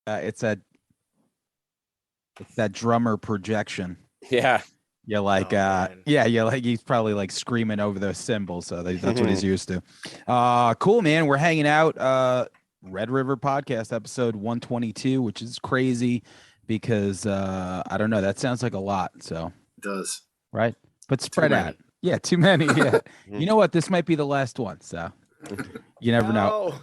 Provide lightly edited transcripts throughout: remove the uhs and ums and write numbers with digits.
It's that drummer projection. Yeah. You're like, you're like, he's probably like screaming over those cymbals. So that's what he's used to. Cool, man. We're hanging out. Red River Podcast, episode 122, which is crazy because I don't know. That sounds like a lot. So it does. Right. But spread out. Yeah, too many. Yeah. You know what? This might be the last one. So you never know.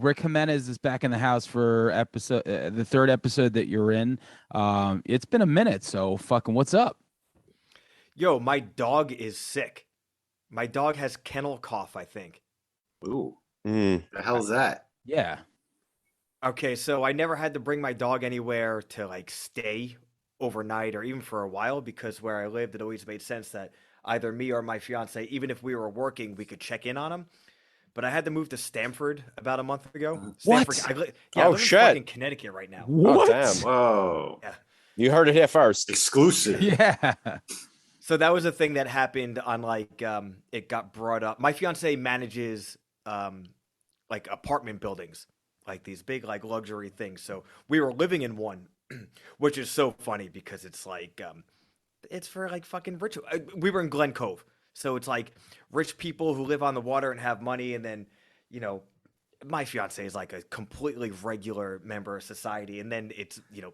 Rick Jimenez is back in the house for the third episode that you're in. It's been a minute, so fucking what's up? Yo, my dog is sick. My dog has kennel cough, I think. Ooh. The hell's that? Yeah. Okay, so I never had to bring my dog anywhere to like stay overnight or even for a while because where I lived, it always made sense that either me or my fiance, even if we were working, we could check in on him. But I had to move to Stamford about a month ago. What? Stanford, I live in Connecticut right now. What? Oh, damn. Whoa. Yeah. You heard it here first. Exclusive. Yeah. So that was a thing that happened on like it got brought up. My fiance manages like apartment buildings, like these big like luxury things. So we were living in one, which is so funny because it's like it's for like fucking rich. We were in Glen Cove. So it's like rich people who live on the water and have money. And then, you know, my fiance is like a completely regular member of society. And then it's, you know,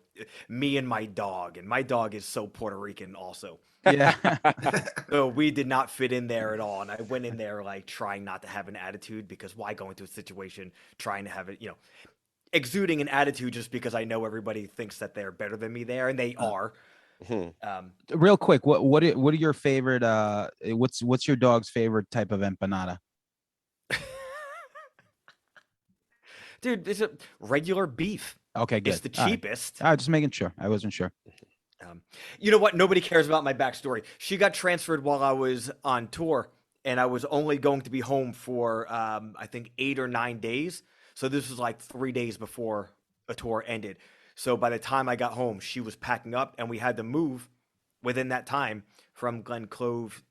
me and my dog. And my dog is so Puerto Rican also. Yeah. So we did not fit in there at all. And I went in there like trying not to have an attitude because why go into a situation trying to have it, you know, exuding an attitude just because I know everybody thinks that they're better than me there. And they are. Real quick, what are your favorite what's your dog's favorite type of empanada? Dude, it's a regular beef. Okay, good. It's the cheapest. I was just making sure. I wasn't sure. You know what? Nobody cares about my backstory. She got transferred while I was on tour, and I was only going to be home for I think 8 or 9 days. So this was like 3 days before a tour ended. So by the time I got home, she was packing up, and we had to move within that time from Glen Cove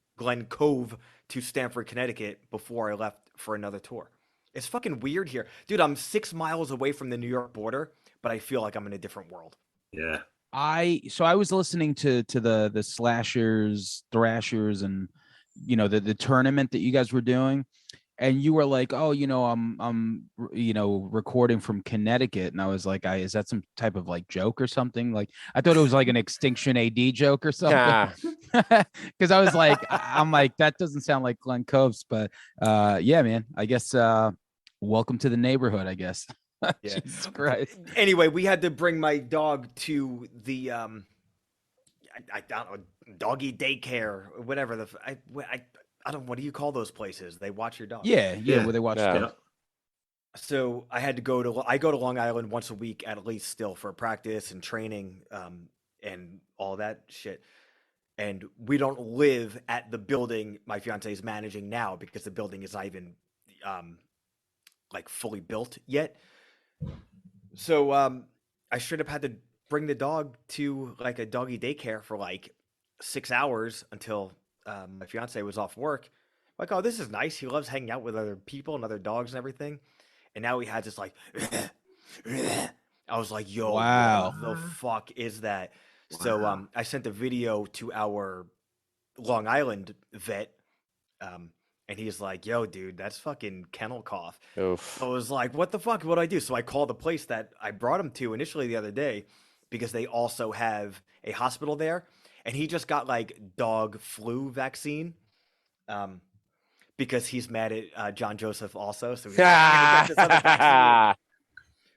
to Stamford, Connecticut before I left for another tour. It's fucking weird here. Dude, I'm 6 miles away from the New York border, but I feel like I'm in a different world. Yeah. I was listening to the Slashers, Thrashers, and you know the tournament that you guys were doing. And you were like, oh, you know, I'm you know, recording from Connecticut. And I was like, is that some type of like joke or something? Like, I thought it was like an Extinction A.D joke or something. Because I was like, I'm like, that doesn't sound like Glen Cove's. But yeah, man, I guess welcome to the neighborhood, I guess. Yeah. Jesus Christ. Anyway, we had to bring my dog to the I don't know, doggy daycare or whatever. I don't. What do you call those places? They watch your dog. Yeah, where they watch. Yeah. So I had to go to Long Island once a week at least still for practice and training and all that shit. And we don't live at the building my fiance is managing now because the building is not even like fully built yet. So I straight up had to bring the dog to like a doggy daycare for like 6 hours until my fiance was off work. Like, oh, this is nice. He loves hanging out with other people and other dogs and everything. And now he had this like, I was like, yo, wow, what the fuck is that? Wow. So I sent a video to our Long Island vet. And he's like, yo, dude, that's fucking kennel cough. Oof. I was like, what the fuck? What do I do? So I called the place that I brought him to initially the other day because they also have a hospital there. And he just got like dog flu vaccine because he's mad at John Joseph also. So he's like, I'm gonna get this other vaccine.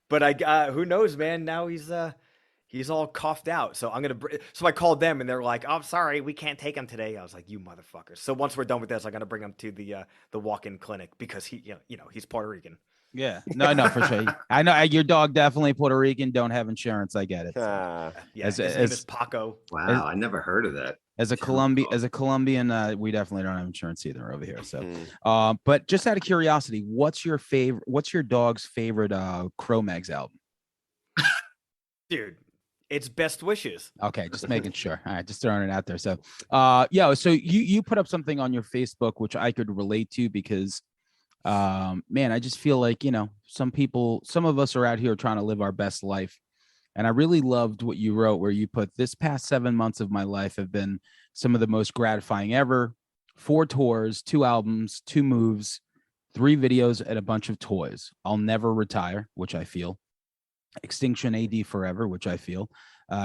But who knows, man? Now he's all coughed out. So so I called them and they're like, oh, sorry, we can't take him today. I was like, you motherfuckers. So once we're done with this, I'm gonna bring him to the walk-in clinic because he, you know, he's Puerto Rican. Yeah, no, for sure. I know your dog definitely Puerto Rican. Don't have insurance. I get it. Yeah, his name is Paco. Wow, I never heard of that. As a Colombian, we definitely don't have insurance either over here. So, but just out of curiosity, what's your dog's favorite Cro-Mags album? Dude, it's Best Wishes. Okay, just making sure. All right, just throwing it out there. So, so you put up something on your Facebook which I could relate to because Man, I just feel like, some of us are out here trying to live our best life. And I really loved what you wrote, where you put, this past 7 months of my life have been some of the most gratifying ever. 4 tours, 2 albums, 2 moves, 3 videos, and a bunch of toys. I'll never retire, which I feel. Extinction AD forever, which I feel.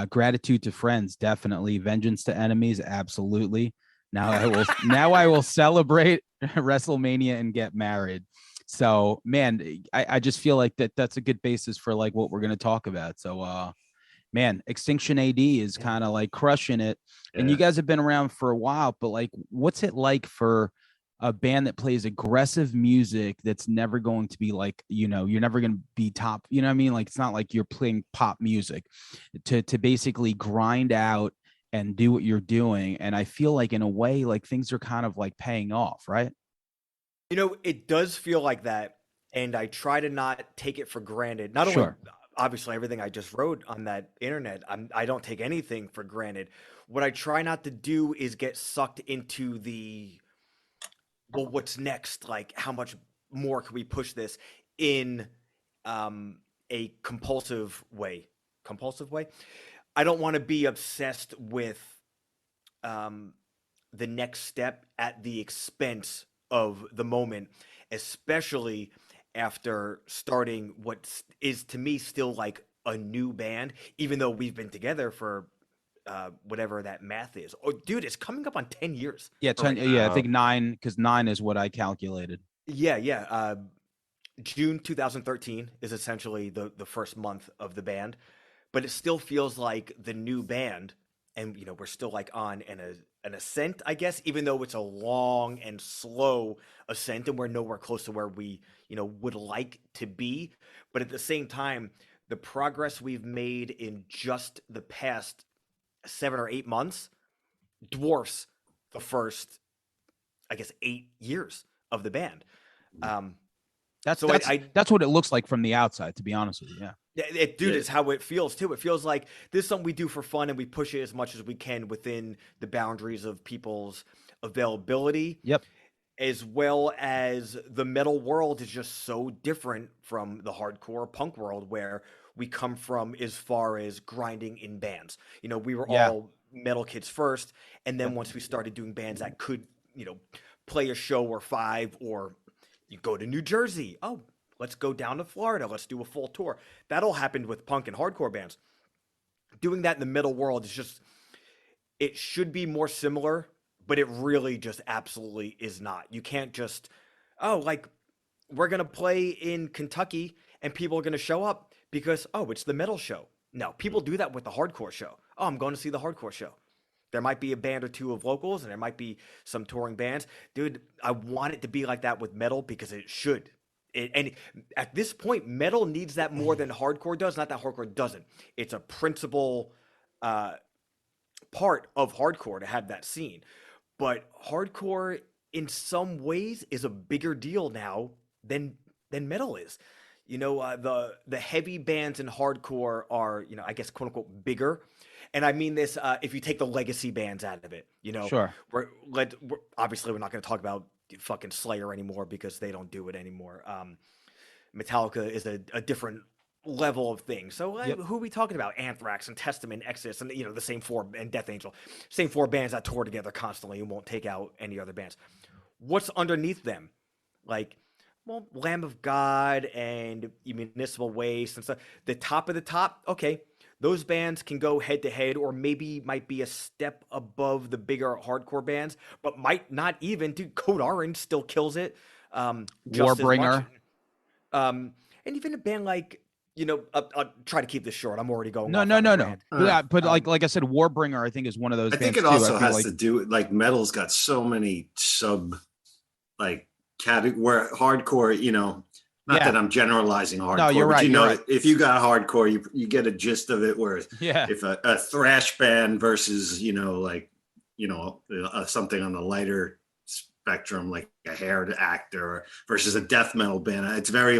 Gratitude to friends, definitely. Vengeance to enemies, absolutely. Now I will celebrate WrestleMania and get married. So, man, I just feel like that's a good basis for like what we're gonna talk about. So, man, Extinction AD is kind of like crushing it. And you guys have been around for a while, but like, what's it like for a band that plays aggressive music that's never going to be like, you're never going to be top, you know what I mean? Like, it's not like you're playing pop music to basically grind out and do what you're doing. And I feel like in a way, like things are kind of like paying off, right? It does feel like that, and I try to not take it for granted. Not only Sure. obviously everything I just wrote on that internet, I don't take anything for granted. What I try not to do is get sucked into well, what's next? Like, how much more can we push this in a compulsive way? Compulsive way? I don't want to be obsessed with um, the next step at the expense of the moment, especially after starting what is to me still like a new band, even though we've been together for whatever that math is. Oh, dude, it's coming up on 10 years. Yeah. Already. Yeah. I think 9, because 9 is what I calculated. Yeah, yeah. June 2013 is essentially the first month of the band, but it still feels like the new band, and we're still like on an ascent, I guess, even though it's a long and slow ascent, and we're nowhere close to where we would like to be. But at the same time, the progress we've made in just the past 7 or 8 months dwarfs the first, I guess, 8 years of the band. That's So that's what it looks like from the outside, to be honest with you. Yeah. Dude, it's how it feels too. It feels like this is something we do for fun, and we push it as much as we can within the boundaries of people's availability. Yep. As well as the metal world is just so different from the hardcore punk world, where we come from as far as grinding in bands. We were all metal kids first, and then once we started doing bands that could, play a show or 5, or you go to New Jersey. Oh, let's go down to Florida. Let's do a full tour. That all happened with punk and hardcore bands. Doing that in the metal world is just, it should be more similar, but it really just absolutely is not. You can't just, we're going to play in Kentucky and people are going to show up because, it's the metal show. No, people do that with the hardcore show. Oh, I'm going to see the hardcore show. There might be a band or 2 of locals, and there might be some touring bands. Dude, I want it to be like that with metal because it should. And at this point, metal needs that more than hardcore does. Not that hardcore doesn't. It's a principal part of hardcore to have that scene. But hardcore, in some ways, is a bigger deal now than metal is. The heavy bands in hardcore are, I guess, quote unquote, bigger. And I mean this, if you take the legacy bands out of it, Sure. Obviously we're not going to talk about fucking Slayer anymore because they don't do it anymore. Metallica is a different level of things. So who are we talking about? Anthrax and Testament, Exodus, and the same 4, and Death Angel, same 4 bands that tour together constantly and won't take out any other bands. What's underneath them? Lamb of God and Municipal Waste and stuff. The top of the top, okay. Those bands can go head to head, or maybe might be a step above the bigger hardcore bands, but might not even. Dude, Code Orange still kills it. Warbringer. And even a band like, I'll try to keep this short. I'm already going. No. Yeah, but like I said, Warbringer, I think, is one of those. I think it also has to do with metal's got so many sub category where hardcore, not that I'm generalizing hardcore. No, you're right. But right. If you got hardcore, you get a gist of it. Whereas if a thrash band versus, something on the lighter spectrum, like a Hair Actor versus a death metal band, it's very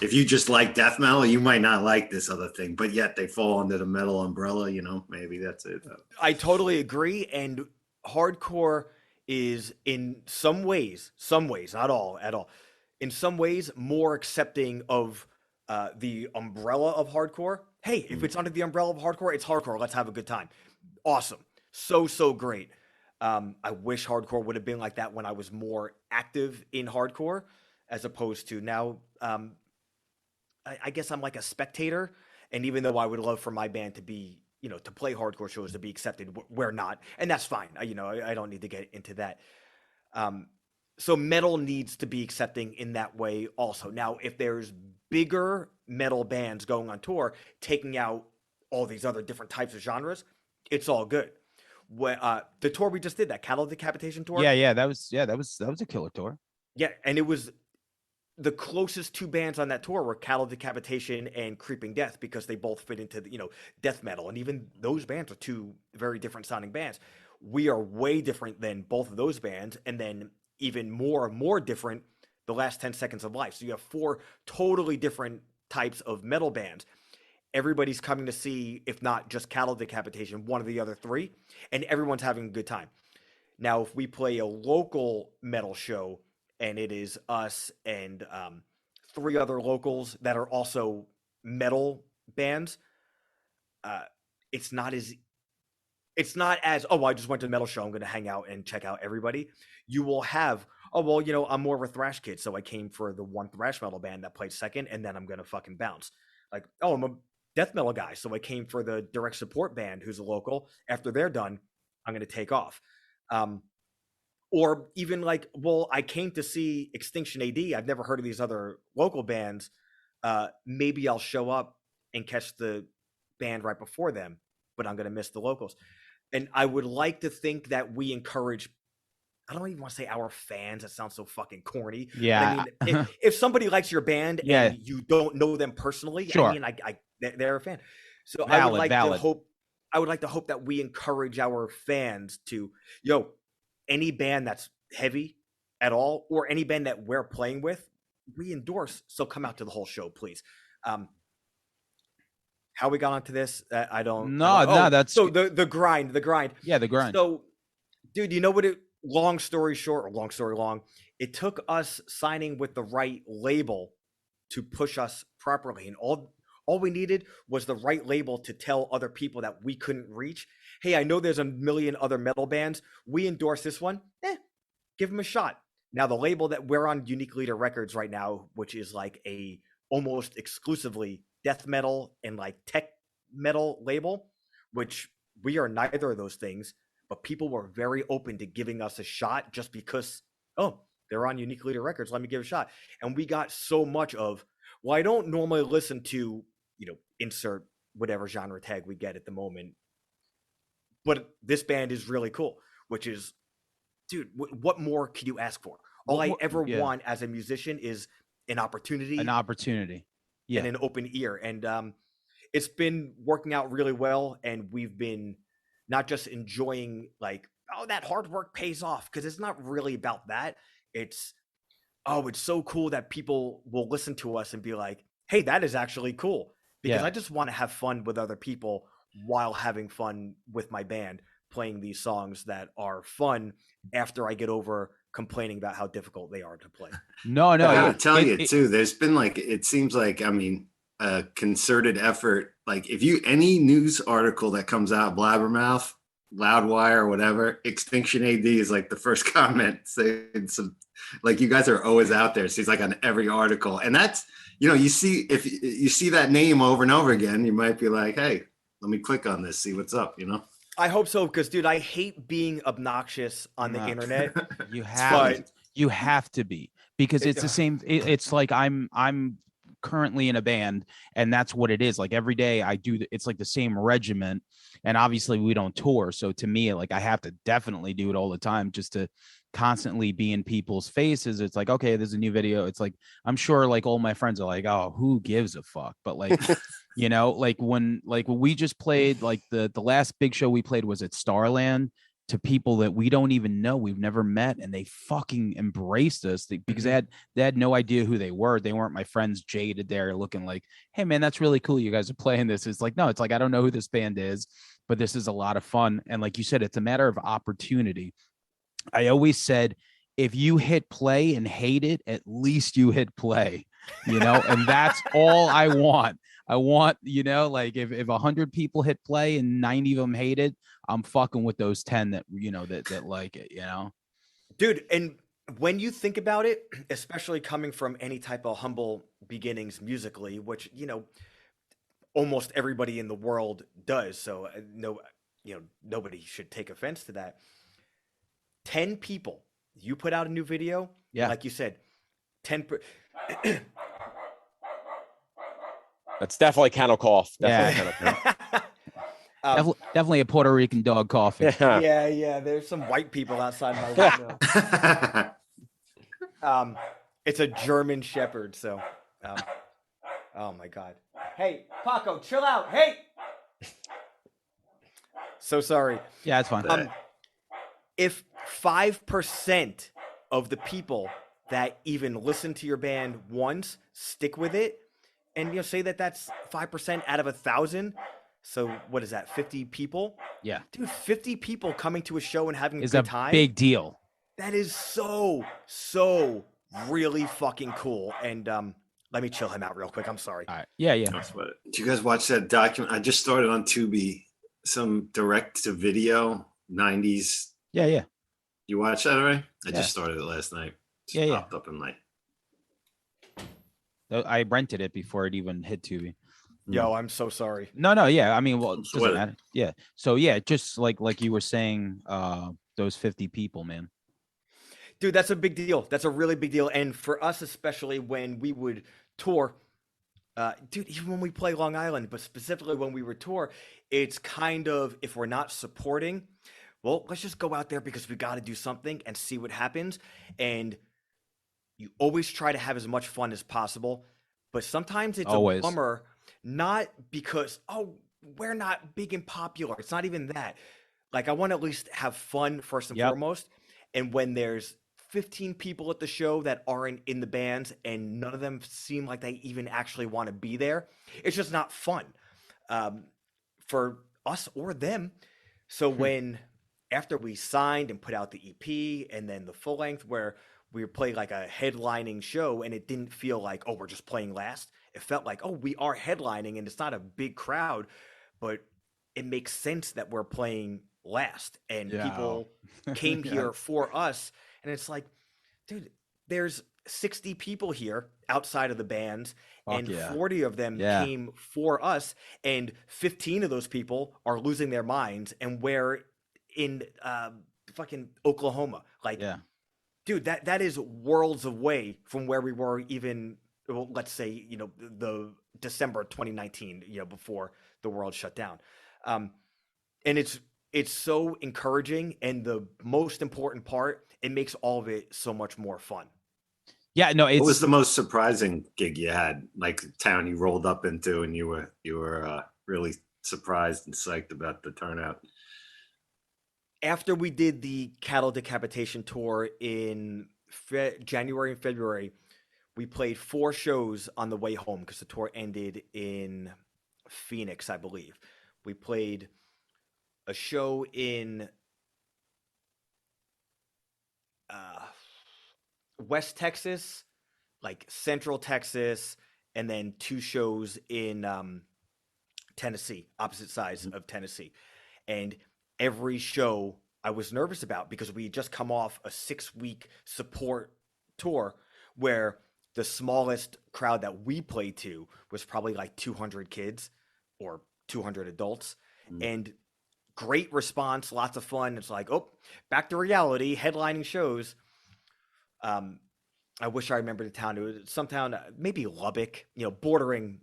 if you just like death metal, you might not like this other thing, but yet they fall under the metal umbrella, maybe that's it. I totally agree. And hardcore is in some ways, not all at all, in some ways more accepting of the umbrella of hardcore. Hey, if it's under the umbrella of hardcore, it's hardcore. Let's have a good time. Awesome. So great. I wish hardcore would have been like that when I was more active in hardcore, as opposed to now. I guess I'm like a spectator, and even though I would love for my band to be, to play hardcore shows, to be accepted, we're not, and that's fine. I don't need to get into that. So metal needs to be accepting in that way also. Now, if there's bigger metal bands going on tour, taking out all these other different types of genres, it's all good. The tour we just did, that Cattle Decapitation tour. Yeah, that was a killer tour. Yeah, and it was the closest two bands on that tour were Cattle Decapitation and Creeping Death, because they both fit into the, death metal. And even those bands are two very different sounding bands. We are way different than both of those bands. And then even more different, the Last 10 Seconds of Life. So you have 4 totally different types of metal bands. Everybody's coming to see, if not just Cattle Decapitation, one of the other 3, and everyone's having a good time. Now, if we play a local metal show and it is us and 3 other locals that are also metal bands, it's not as oh, I just went to the metal show, I'm going to hang out and check out everybody. You will have, oh, well, I'm more of a thrash kid, so I came for the one thrash metal band that played second, and then I'm going to fucking bounce. Like, oh, I'm a death metal guy, so I came for the direct support band who's a local. After they're done, I'm going to take off. Or even like, well, I came to see Extinction A.D. I've never heard of these other local bands. Maybe I'll show up and catch the band right before them, but I'm going to miss the locals. And I would like to think that we encourage, I don't even want to say our fans. That sounds so fucking corny. Yeah. But I mean, if somebody likes your band and you don't know them personally, sure. I mean, they're a fan. So valid, I would like valid. to hope. I would like to hope that we encourage our fans to, any band that's heavy at all, or any band that we're playing with, we endorse. So come out to the whole show, please. How we got onto this, I don't. That's so the grind. Yeah, the grind. So, dude, you know what? Long story short, or long story long, it took us signing with the right label to push us properly, and all we needed was the right label to tell other people that we couldn't reach. Hey, I know there's a million other metal bands. We endorse this one. Give them a shot. Now, the label that we're on, Unique Leader Records right now, which is like a almost exclusively death metal and like tech metal label, which we are neither of those things, but people were very open to giving us a shot just because, oh, they're on Unique Leader Records, let me give it a shot. And we got so much of, well, I don't normally listen to, insert whatever genre tag we get at the moment, but this band is really cool, which is, dude, what more could you ask for? All I ever want as a musician is an opportunity. Yeah. And an open ear. And it's been working out really well. And we've been not just enjoying like, oh, that hard work pays off. Because it's not really about that. It's so cool that people will listen to us and be like, hey, that is actually cool. Because I just want to have fun with other people while having fun with my band, playing these songs that are fun after I get over complaining about how difficult they are to play. No. I gotta tell you too, there's been like, it seems like, a concerted effort. Like any news article that comes out, Blabbermouth, Loudwire, or whatever, Extinction AD is like the first comment saying some, like, you guys are always out there. So he's like on every article. And that's, if you see that name over and over again, you might be like, hey, let me click on this, see what's up, I hope so, because, dude, I hate being obnoxious on the internet. You have to be, because it's the same. It's like I'm currently in a band, and that's what it is. Like every day I do, it's like the same regiment, and obviously we don't tour. So to me, like I have to definitely do it all the time just to constantly be in people's faces. It's like, okay, there's a new video. It's like, I'm sure like all my friends are like, oh, who gives a fuck? But like, like when we just played, like the last big show we played was at Starland, to people that we don't even know, we've never met, and they fucking embraced us because they had no idea who they were. They weren't my friends jaded there looking like, hey man, that's really cool, you guys are playing this. It's like, no, it's like, I don't know who this band is, but this is a lot of fun. And like you said, it's a matter of opportunity. I always said, if you hit play and hate it, at least you hit play, and that's all I want. I want, like if 100 people hit play and 90 of them hate it, I'm fucking with those 10 that, that like it, Dude, and when you think about it, especially coming from any type of humble beginnings musically, which, almost everybody in the world does. So no, nobody should take offense to that. 10 people, you put out a new video, Yeah. like you said, 10 That's definitely kennel cough. Yeah. Definitely kennel cough. Definitely a Puerto Rican dog coughing. Yeah. There's some white people outside my window. It's a German Shepherd, so. Oh my God. Hey, Paco, chill out. Hey. So sorry. Yeah, it's fine. If 5% of the people that even listen to your band once stick with it, and say that's 5% out of 1,000. So what is that? 50 people? Yeah, dude, 50 people coming to a show and having a is good a time. big deal. That is so really fucking cool. And let me chill him out real quick. I'm sorry. All right. Yeah. Did you guys watch that document? I just started on Tubi, some direct to video 90s. Yeah. You watch that already? I Yeah. just started it last night. Yeah. Popped up in my. I rented it before it even hit Tubi. Yo, I'm so sorry. No. Yeah. I mean, well, it doesn't What? matter. Yeah. So yeah, just like you were saying, those 50 people, man. Dude, that's a big deal. That's a really big deal. And for us, especially when we would tour, dude, even when we play Long Island, but specifically when we would tour, it's kind of, if we're not supporting, well, let's just go out there because we got to do something and see what happens. And you always try to have as much fun as possible. But sometimes it's Always. a bummer, not because, we're not big and popular. It's not even that. Like, I want to at least have fun first and Yep. foremost. And when there's 15 people at the show that aren't in the bands and none of them seem like they even actually want to be there, it's just not fun for us or them. So when after we signed and put out the EP and then the full length where we played like a headlining show and it didn't feel like, we're just playing last. It felt like, we are headlining and it's not a big crowd, but it makes sense that we're playing last and people came here for us. And it's like, dude, there's 60 people here outside of the bands and 40 of them came for us. And 15 of those people are losing their minds and we're in fucking Oklahoma. Like, dude, that is worlds away from where we were even, well, let's say, the December 2019, before the world shut down. And it's so encouraging. And the most important part, it makes all of it so much more fun. Yeah, no, What was the most surprising gig you had? Like town you rolled up into and you were really surprised and psyched about the turnout? After we did the cattle decapitation tour in January and February, we played 4 shows on the way home because the tour ended in Phoenix, I believe. We played a show in West Texas, like Central Texas, and then 2 shows in Tennessee, opposite sides of Tennessee. And every show I was nervous about because we had just come off a 6-week support tour where the smallest crowd that we played to was probably like 200 kids or 200 adults. And great response, lots of fun. It's like, back to reality, headlining shows. I wish I remembered the town. It was some town, maybe Lubbock, bordering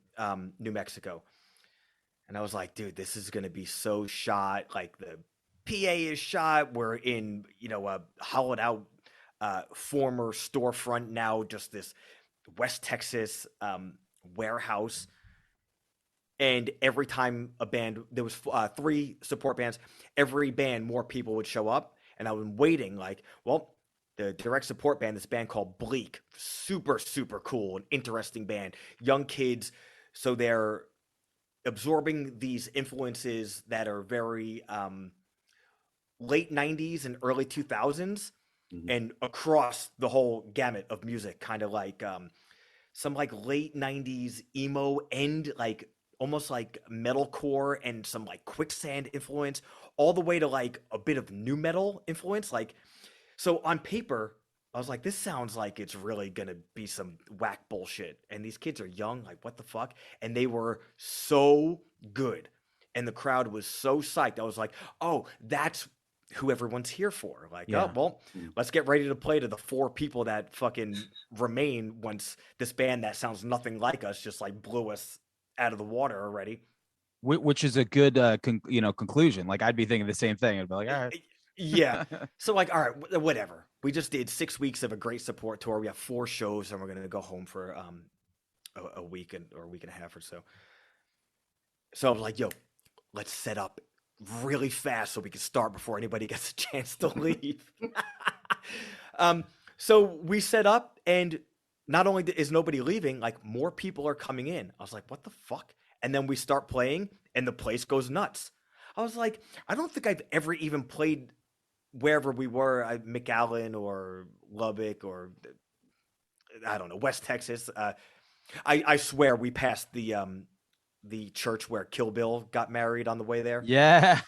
New Mexico. And I was like, dude, this is going to be so shot. Like the PA is shot. We're in, a hollowed out former storefront now, just this West Texas warehouse. And every time a band, there was 3 support bands, every band, more people would show up. And I was waiting like, the direct support band, this band called Bleak, super, super cool, an interesting band, young kids. So they're absorbing these influences that are very late 90s and early 2000s. and across the whole gamut of music, kind of like some like late 90s emo and like almost like metalcore and some like quicksand influence, all the way to like a bit of new metal influence. Like, so on paper, I was like, this sounds like it's really gonna be some whack bullshit. And these kids are young, like what the fuck? And they were so good. And the crowd was so psyched. I was like, oh, that's who everyone's here for. Like, Yeah. oh, well, let's get ready to play to the 4 people that fucking remain once this band that sounds nothing like us just like blew us out of the water already. Which is a good conclusion. Like I'd be thinking the same thing. I'd be like, all right. Yeah. So like, all right, whatever. We just did 6 weeks of a great support tour. We have 4 shows, and we're gonna go home for a week or a week and a half or so. So I was like, yo, let's set up really fast so we can start before anybody gets a chance to leave. So we set up, and not only is nobody leaving, like more people are coming in. I was like, what the fuck? And then we start playing, and the place goes nuts. I was like, I don't think I've ever even played wherever we were, McAllen or Lubbock or I don't know, West Texas. I swear we passed the church where Kill Bill got married on the way there. Yeah.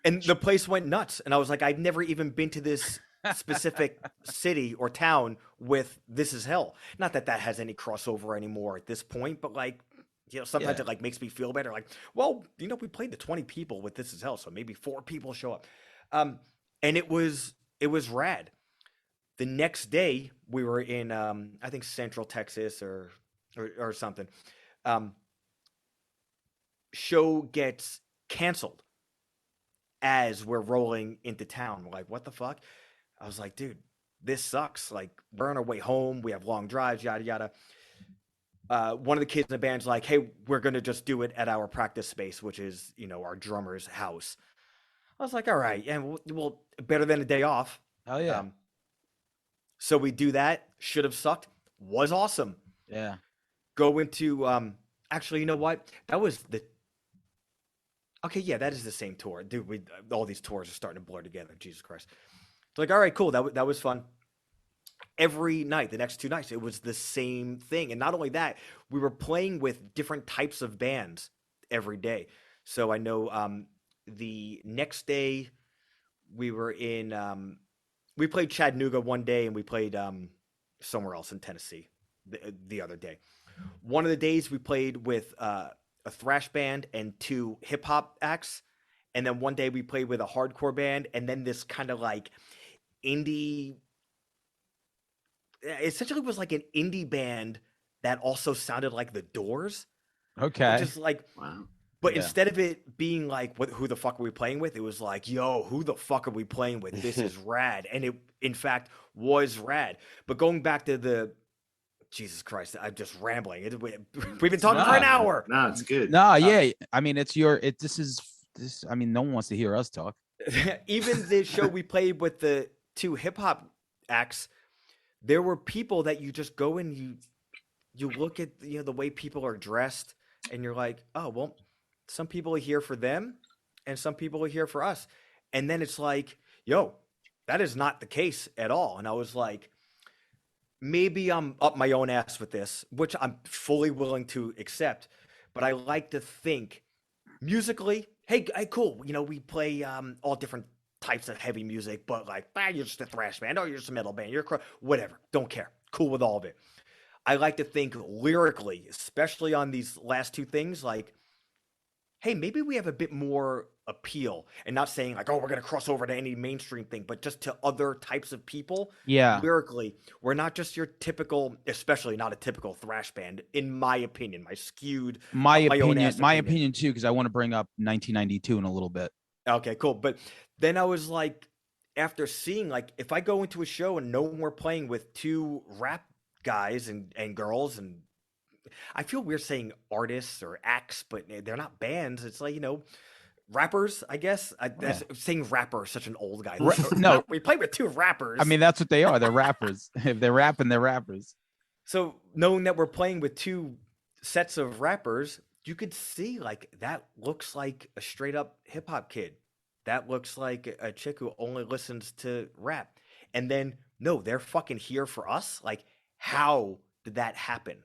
And the place went nuts. And I was like, I've never even been to this specific city or town with This Is Hell. Not that that has any crossover anymore at this point, but like, sometimes it like makes me feel better. Like, well, we played to 20 people with This Is Hell, so maybe 4 people show up. And it was rad. The next day we were in I think Central Texas or something. Show gets canceled as we're rolling into town. We're like, what the fuck? I was like, dude, this sucks. Like, we're on our way home. We have long drives, yada yada. One of the kids in the band's like, hey, we're going to just do it at our practice space, which is, our drummer's house. I was like, all right. Yeah, well, better than a day off. Oh, yeah. So we do that. Should have sucked. Was awesome. Yeah. Go into, actually, you know what? That was okay, yeah, that is the same tour. Dude, all these tours are starting to blur together. Jesus Christ. It's like, all right, cool. That was fun. Every night, the next 2 nights, it was the same thing. And not only that, we were playing with different types of bands every day. So I know the next day we were in, we played Chattanooga one day, and we played somewhere else in Tennessee the other day. One of the days we played with a thrash band and 2 hip hop acts. And then one day we played with a hardcore band, and then this kind of like indie, essentially was like an indie band that also sounded like The Doors. Okay. Just like, Wow. but instead of it being like, who the fuck are we playing with? It was like, yo, who the fuck are we playing with? This is rad. And it, in fact, was rad. But going back to Jesus Christ, I'm just rambling. We've been talking for an hour. No, it's good. No, yeah. I mean, this. I mean, no one wants to hear us talk. Even the show we played with the 2 hip hop acts, there were people that you just go and you look at the way people are dressed, and you're like, oh well, some people are here for them, and some people are here for us. And then it's like, yo, that is not the case at all. And I was like, maybe I'm up my own ass with this, which I'm fully willing to accept. But I like to think musically, hey, cool. We play all different types of heavy music, but like, you're just a thrash band, or you're just a metal band, whatever. Don't care. Cool with all of it. I like to think lyrically, especially on these last 2 things, like, hey, maybe we have a bit more appeal, and not saying like, oh, we're going to cross over to any mainstream thing, but just to other types of people. Yeah. Lyrically, we're not just your typical, especially not a typical thrash band, in my opinion, my opinion too, because I want to bring up 1992 in a little bit. Okay, cool. But then I was like, after seeing, like, if I go into a show and know we're playing with 2 rap guys and girls, and I feel weird saying artists or acts, but they're not bands. It's like, rappers, I guess. Saying rapper is such an old guy. No, we play with 2 rappers. I mean, that's what they are. They're rappers. If they're rapping, they're rappers. So knowing that we're playing with 2 sets of rappers, you could see like that looks like a straight up hip hop kid. that looks like a chick who only listens to rap. And then, no, they're fucking here for us. Like, how did that happen?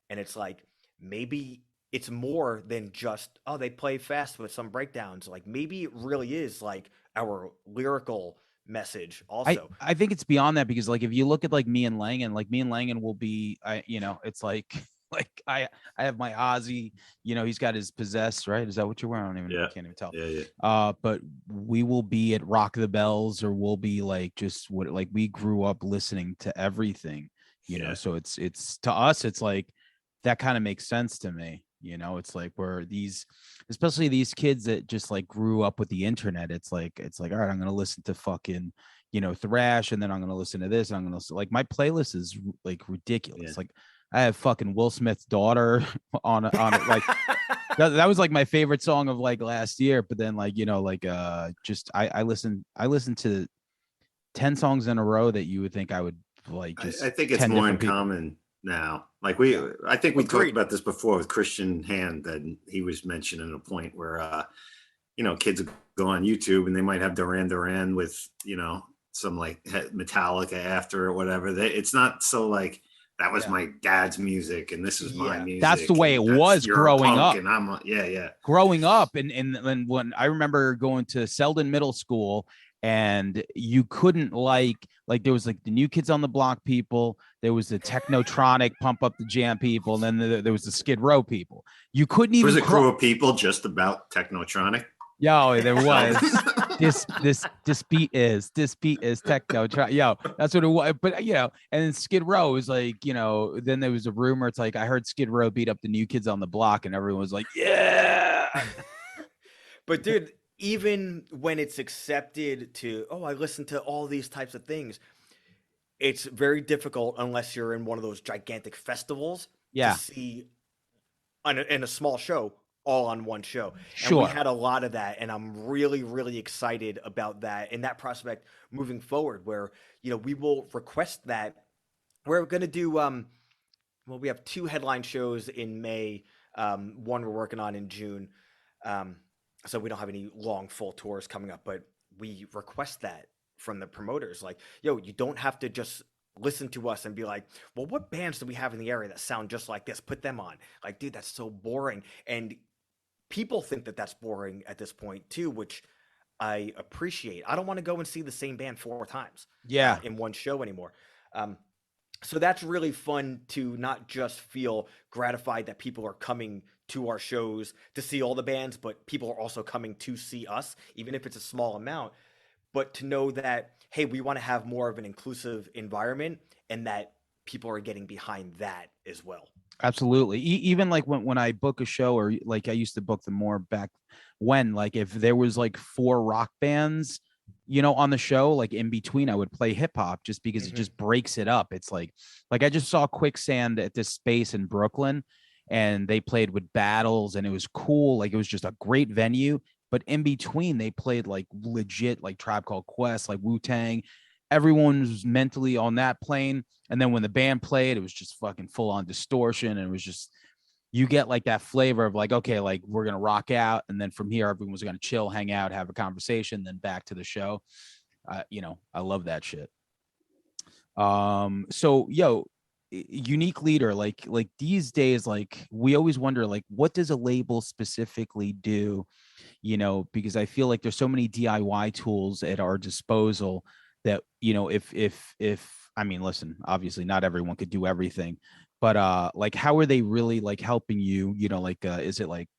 And it's like, maybe it's more than just, oh, they play fast with some breakdowns. Like, maybe it really is like our lyrical message also. I think it's beyond that, because like if you look at like me and Langan will be, it's like like I have my Ozzy, he's got his Possessed, right? Is that what you're wearing? I don't even know. Yeah. I can't even tell. Yeah. But we will be at Rock the Bells, or we'll be like just what, like we grew up listening to everything, Yeah. so it's to us, it's like that kind of makes sense to me. It's like where these, especially these kids that just like grew up with the internet, it's like all right, I'm gonna listen to fucking thrash, and then I'm gonna listen to this, and I'm gonna listen, like my playlist is like ridiculous. Yeah. Like I have fucking Will Smith's Daughter on it, like that was like my favorite song of like last year. But then like just I listen to 10 songs in a row that you would think I would like. Just I think it's 10 more in different people. common now. Like I think we talked about this before with Christian Hand, that he was mentioning a point where, kids go on YouTube and they might have Duran Duran with, some like Metallica after or whatever. It's not so like, that was my dad's music and this is my music. That's the way it was you're growing up. And I'm yeah. Growing up, and when I remember going to Selden Middle School, and you couldn't like there was like the New Kids on the Block people, there was the Technotronic Pump Up the Jam people, and then there was the Skid Row people. You couldn't even. Was a crew of people just about Technotronic? Yo, there was. this beat is techno. Yo, that's what it was. But and then Skid Row was like, then there was a rumor. It's like I heard Skid Row beat up the New Kids on the Block, and everyone was like, yeah. But dude, even when it's accepted to, I listen to all these types of things, it's very difficult unless you're in one of those gigantic festivals to see in a small show all on one show. Sure. And we had a lot of that, and I'm really, really excited about that and that prospect moving forward, where we will request that. We're going to do we have 2 headline shows in May, one we're working on in June, so we don't have any long full tours coming up, but we request that from the promoters, like, yo, you don't have to just listen to us and be like, well, what bands do we have in the area that sound just like this? Put them on. Like, dude, that's so boring. And people think that that's boring at this point too, which I appreciate. I don't want to go and see the same band 4 times in one show anymore. So that's really fun to not just feel gratified that people are coming to our shows to see all the bands, but people are also coming to see us, even if it's a small amount. But to know that, hey, we want to have more of an inclusive environment, and that people are getting behind that as well. Absolutely. Even like when I book a show, or like I used to book them more back when, like if there was like 4 rock bands, on the show, like in between, I would play hip hop just because it just breaks it up. It's like I just saw Quicksand at this space in Brooklyn, and they played with Battles, and it was cool. Like it was just a great venue. But in between, they played like legit, like Tribe Called Quest, like Wu-Tang. Everyone was mentally on that plane. And then when the band played, it was just fucking full on distortion. And it was just, you get like that flavor of like, okay, like we're going to rock out. And then from here, everyone was going to chill, hang out, have a conversation, then back to the show. I love that shit. So, unique leader, like these days, like we always wonder, like, what does a label specifically do? Because I feel like there's so many DIY tools at our disposal that, if I mean, listen, obviously not everyone could do everything, but like, how are they really like helping you, is it like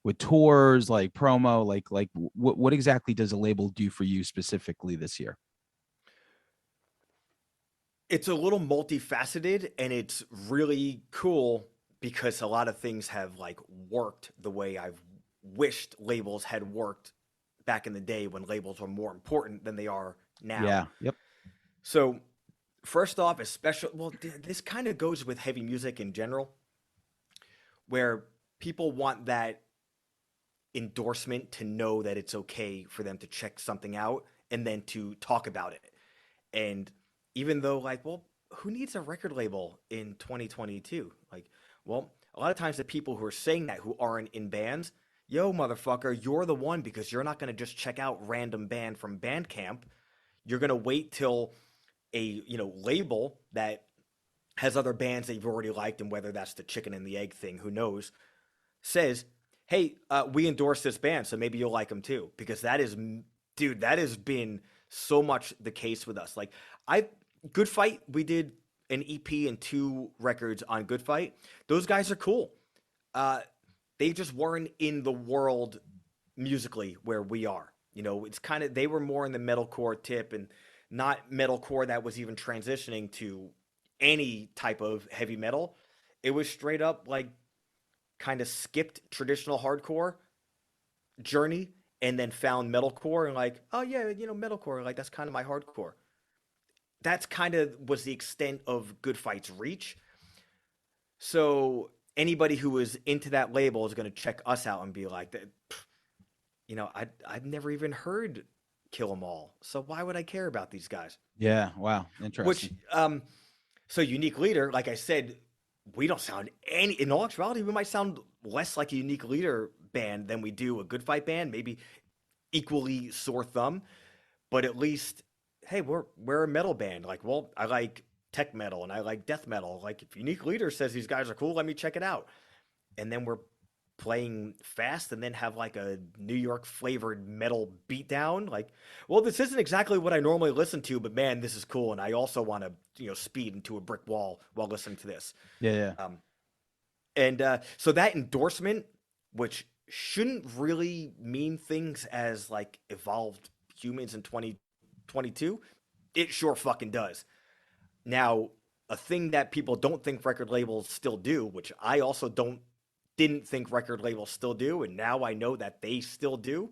with tours, like promo, like what exactly does a label do for you specifically this year? It's a little multifaceted, and it's really cool because a lot of things have like worked the way I've wished labels had worked back in the day, when labels were more important than they are now. Yeah. Yep. So first off, this kind of goes with heavy music in general, where people want that endorsement to know that it's okay for them to check something out and then to talk about it. And even though, like, well, who needs a record label in 2022? Like, well, a lot of times the people who are saying that, who aren't in bands, yo, motherfucker, you're the one, because you're not going to just check out random band from Bandcamp. You're going to wait till a label that has other bands that you've already liked, and whether that's the chicken and the egg thing, who knows, says, hey, we endorse this band, so maybe you'll like them too. Because that is, dude, that has been so much the case with us. Like, Good Fight, we did an EP and 2 records on Good Fight. Those guys are cool. They just weren't in the world musically where we are. It's kind of, they were more in the metalcore tip, and not metalcore that was even transitioning to any type of heavy metal. It was straight up like kind of skipped traditional hardcore journey and then found metalcore and like, oh yeah, metalcore, like that's kind of my hardcore. That's kind of was the extent of Good Fight's reach. So anybody who was into that label is going to check us out and be like, I've never even heard Kill 'Em All, so why would I care about these guys? Yeah, wow, interesting. Which, so Unique Leader, like I said, we don't sound in all actuality, we might sound less like a Unique Leader band than we do a Good Fight band, maybe equally sore thumb, but at least, hey, we're a metal band. Like, well, I like tech metal and I like death metal. Like, if Unique Leader says these guys are cool, let me check it out. And then we're playing fast and then have like a New York flavored metal beatdown. Like, well, this isn't exactly what I normally listen to, but man, this is cool. And I also want to, speed into a brick wall while listening to this. Yeah. So that endorsement, which shouldn't really mean things as like evolved humans in 2022, it sure fucking does. Now, a thing that people don't think record labels still do, which I also didn't think record labels still do, and now I know that they still do.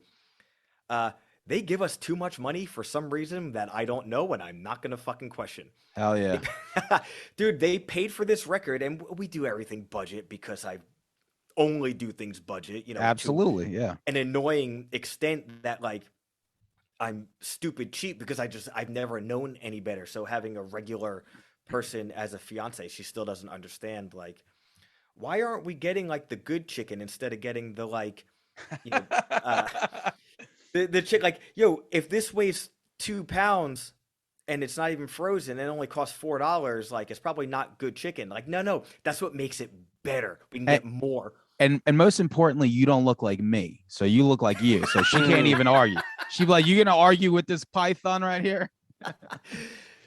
They give us too much money for some reason that I don't know, and I'm not gonna fucking question. Hell yeah. Dude, they paid for this record, and we do everything budget because I only do things budget, Absolutely, to yeah. an annoying extent that like I'm stupid cheap because I've never known any better. So having a regular person as a fiance, she still doesn't understand, like, why aren't we getting like the good chicken instead of getting the like, the chick, like, yo, if this weighs 2 pounds and it's not even frozen and it only costs $4, like, it's probably not good chicken. Like, no, that's what makes it better. We can get more. And most importantly, you don't look like me, so you look like you. So she can't even argue. She'd be like, "You gonna argue with this python right here?"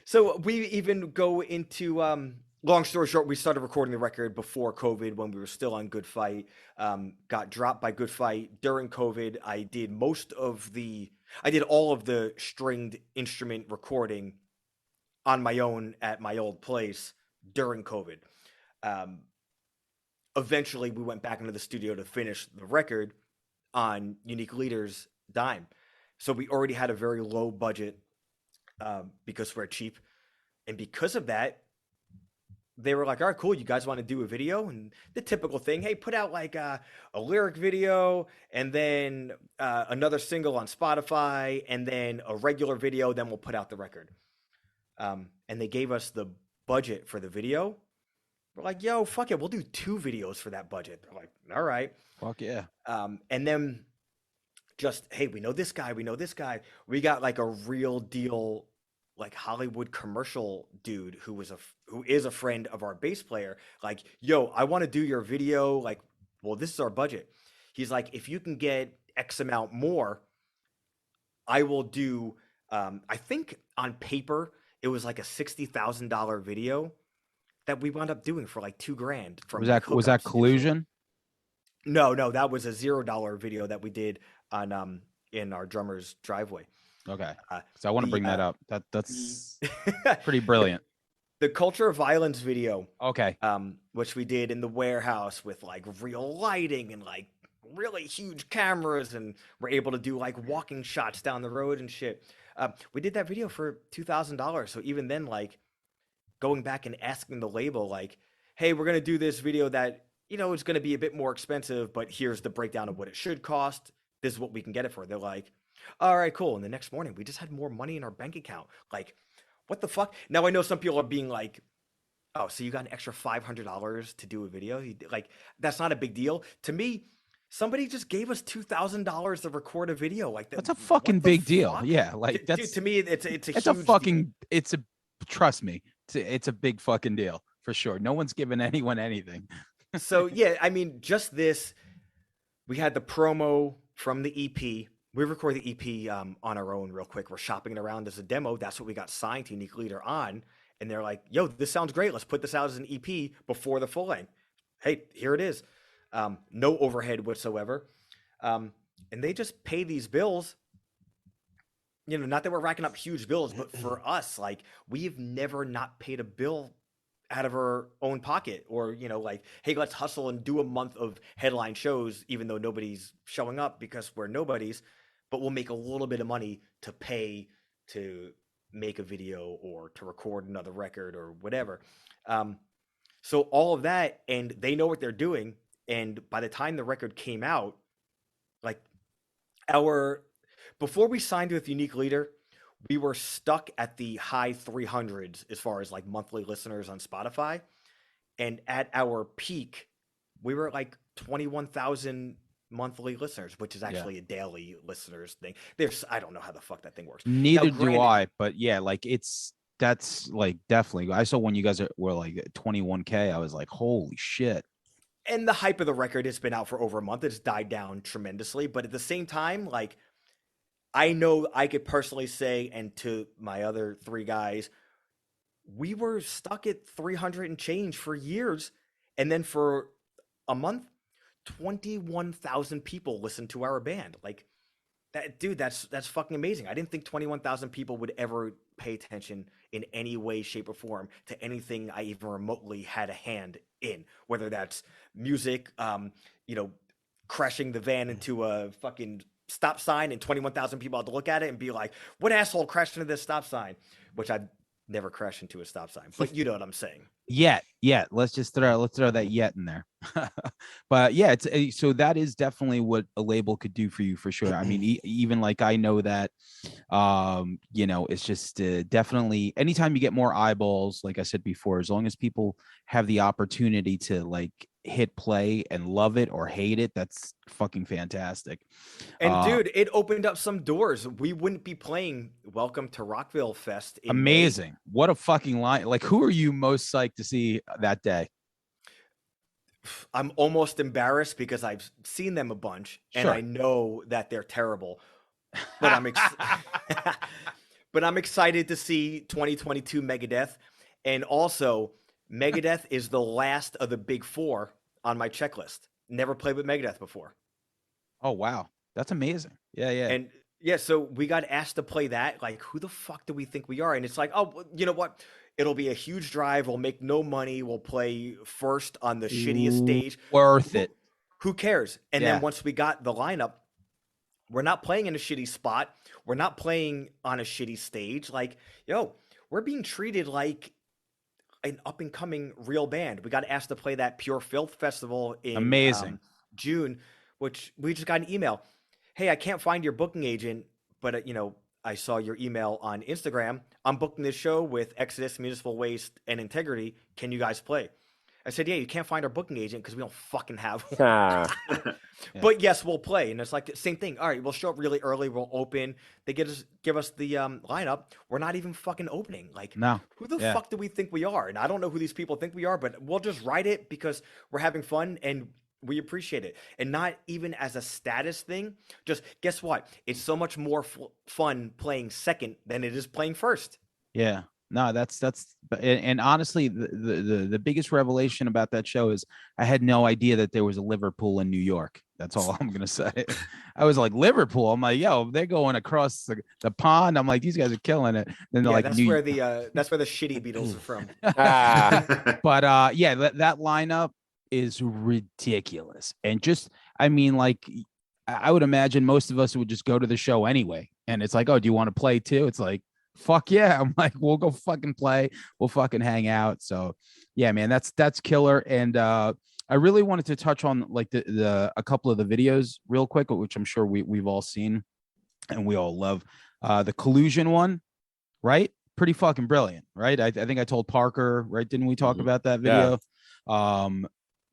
So we even go into long story short, we started recording the record before COVID when we were still on Good Fight. Got dropped by Good Fight during COVID. I did all of the stringed instrument recording on my own at my old place during COVID. Eventually, we went back into the studio to finish the record on Unique Leader's dime. So we already had a very low budget because we're cheap. And because of that, they were like, all right, cool. You guys want to do a video? And the typical thing, hey, put out like a lyric video and then another single on Spotify and then a regular video. Then we'll put out the record. And they gave us the budget for the video. We're like, yo, fuck it. We'll do 2 videos for that budget. They're like, all right. Fuck yeah. And then just, hey, we know this guy. We got like a real deal, like Hollywood commercial dude who is a friend of our bass player. Like, yo, I want to do your video. Like, well, this is our budget. He's like, if you can get X amount more, I will do, I think on paper, it was like a $60,000 video that we wound up doing for like $2,000. Was that Collusion? No, that was a $0 video that we did on in our drummer's driveway. Okay, so I want to bring that up. That's pretty brilliant. The Culture of Violence video. Okay. Which we did in the warehouse with like real lighting and like really huge cameras, and we're able to do like walking shots down the road and shit. We did that video for $2,000. So even then, like, going back and asking the label, like, hey, we're going to do this video that, it's going to be a bit more expensive, but here's the breakdown of what it should cost. This is what we can get it for. They're like, all right, cool. And the next morning, we just had more money in our bank account. Like, what the fuck? Now, I know some people are being like, oh, so you got an extra $500 to do a video? Like, that's not a big deal. To me, somebody just gave us $2,000 to record a video like that. That's a fucking big deal. Yeah, like Dude, that's to me, it's a it's huge a fucking it's a trust me, it's a big fucking deal for sure. No one's giving anyone anything. So yeah, I mean, just this. We had the promo from the EP. We record the EP on our own real quick. We're shopping it around as a demo. That's what we got signed to Unique Leader on. And they're like, yo, this sounds great. Let's put this out as an EP before the full length. Hey, here it is. No overhead whatsoever. And they just pay these bills. You know, not that we're racking up huge bills, but for us, like, we've never not paid a bill out of our own pocket, or, you know, like, hey, let's hustle and do a month of headline shows, even though nobody's showing up because we're nobodies, but we'll make a little bit of money to pay to make a video or to record another record or whatever. So all of that, and they know what they're doing. And by the time the record came out, like, before we signed with Unique Leader, we were stuck at the high 300s as far as like monthly listeners on Spotify. And at our peak, we were at like 21,000 monthly listeners, which is actually a daily listeners thing. I don't know how the fuck that thing works. Neither do I, but yeah, like that's like definitely. I saw when you guys were like 21K, I was like, holy shit. And the hype of the record has been out for over a month. It's died down tremendously. But at the same time, like, I know I could personally say, and to my other three guys, we were stuck at 300 and change for years. And then for a month, 21,000 people listened to our band. Like, that, dude, that's fucking amazing. I didn't think 21,000 people would ever pay attention in any way, shape, or form to anything I even remotely had a hand in, whether that's music, you know, crashing the van into a fucking stop sign and 21,000 people had to look at it and be like, what asshole crashed into this stop sign? Which I've never crashed into a stop sign, but you know what I'm saying. Yet. Let's throw that yet in there. But yeah, so that is definitely what a label could do for you for sure. I mean, even like, I know that, you know, it's just definitely anytime you get more eyeballs, like I said before, as long as people have the opportunity to like hit play and love it or hate it, that's fucking fantastic. And dude, it opened up some doors. We wouldn't be playing Welcome to Rockville Fest in amazing May. What a fucking line. Like, who are you most psyched to see that day? I'm almost embarrassed because I've seen them a bunch and I know that they're terrible, but I'm excited to see 2022 Megadeth. And also, Megadeth is the last of the big four on my checklist. Never played with Megadeth before. Oh, wow. That's amazing. Yeah. And yeah, so we got asked to play that. Like, who the fuck do we think we are? And it's like, oh, you know what? It'll be a huge drive. We'll make no money. We'll play first on the shittiest stage. Worth it. Who cares? And then once we got the lineup, we're not playing in a shitty spot. We're not playing on a shitty stage. Like, yo, we're being treated like an up-and-coming real band. We got asked to play that Pure Filth Festival in June, which we just got an email. Hey, I can't find your booking agent, but, you know, I saw your email on Instagram. I'm booking this show with Exodus, Municipal Waste, and Integrity. Can you guys play? I said, yeah, you can't find our booking agent because we don't fucking have one. But yes, we'll play. And it's like the same thing. All right, we'll show up really early. We'll open. They give us the lineup. We're not even fucking opening. Like, no. Who the fuck do we think we are? And I don't know who these people think we are, but we'll just write it because we're having fun and we appreciate it. And not even as a status thing. Just guess what? It's so much more fun playing second than it is playing first. Yeah. No, that's and honestly, the biggest revelation about that show is I had no idea that there was a Liverpool in New York. That's all I'm gonna say. I was like, Liverpool. I'm like, yo, they're going across the pond. I'm like, these guys are killing it. Then they're like, that's where the shitty Beatles are from. But yeah, that lineup is ridiculous. And just, I mean, like, I would imagine most of us would just go to the show anyway. And it's like, oh, do you want to play too? It's like, fuck yeah. I'm like, we'll go fucking play. We'll fucking hang out. So yeah, man, that's killer. And I really wanted to touch on like a couple of the videos real quick, which I'm sure we've all seen and we all love. The Collusion one, right? Pretty fucking brilliant, right? I think I told Parker, right? Didn't we talk about that video? Yeah.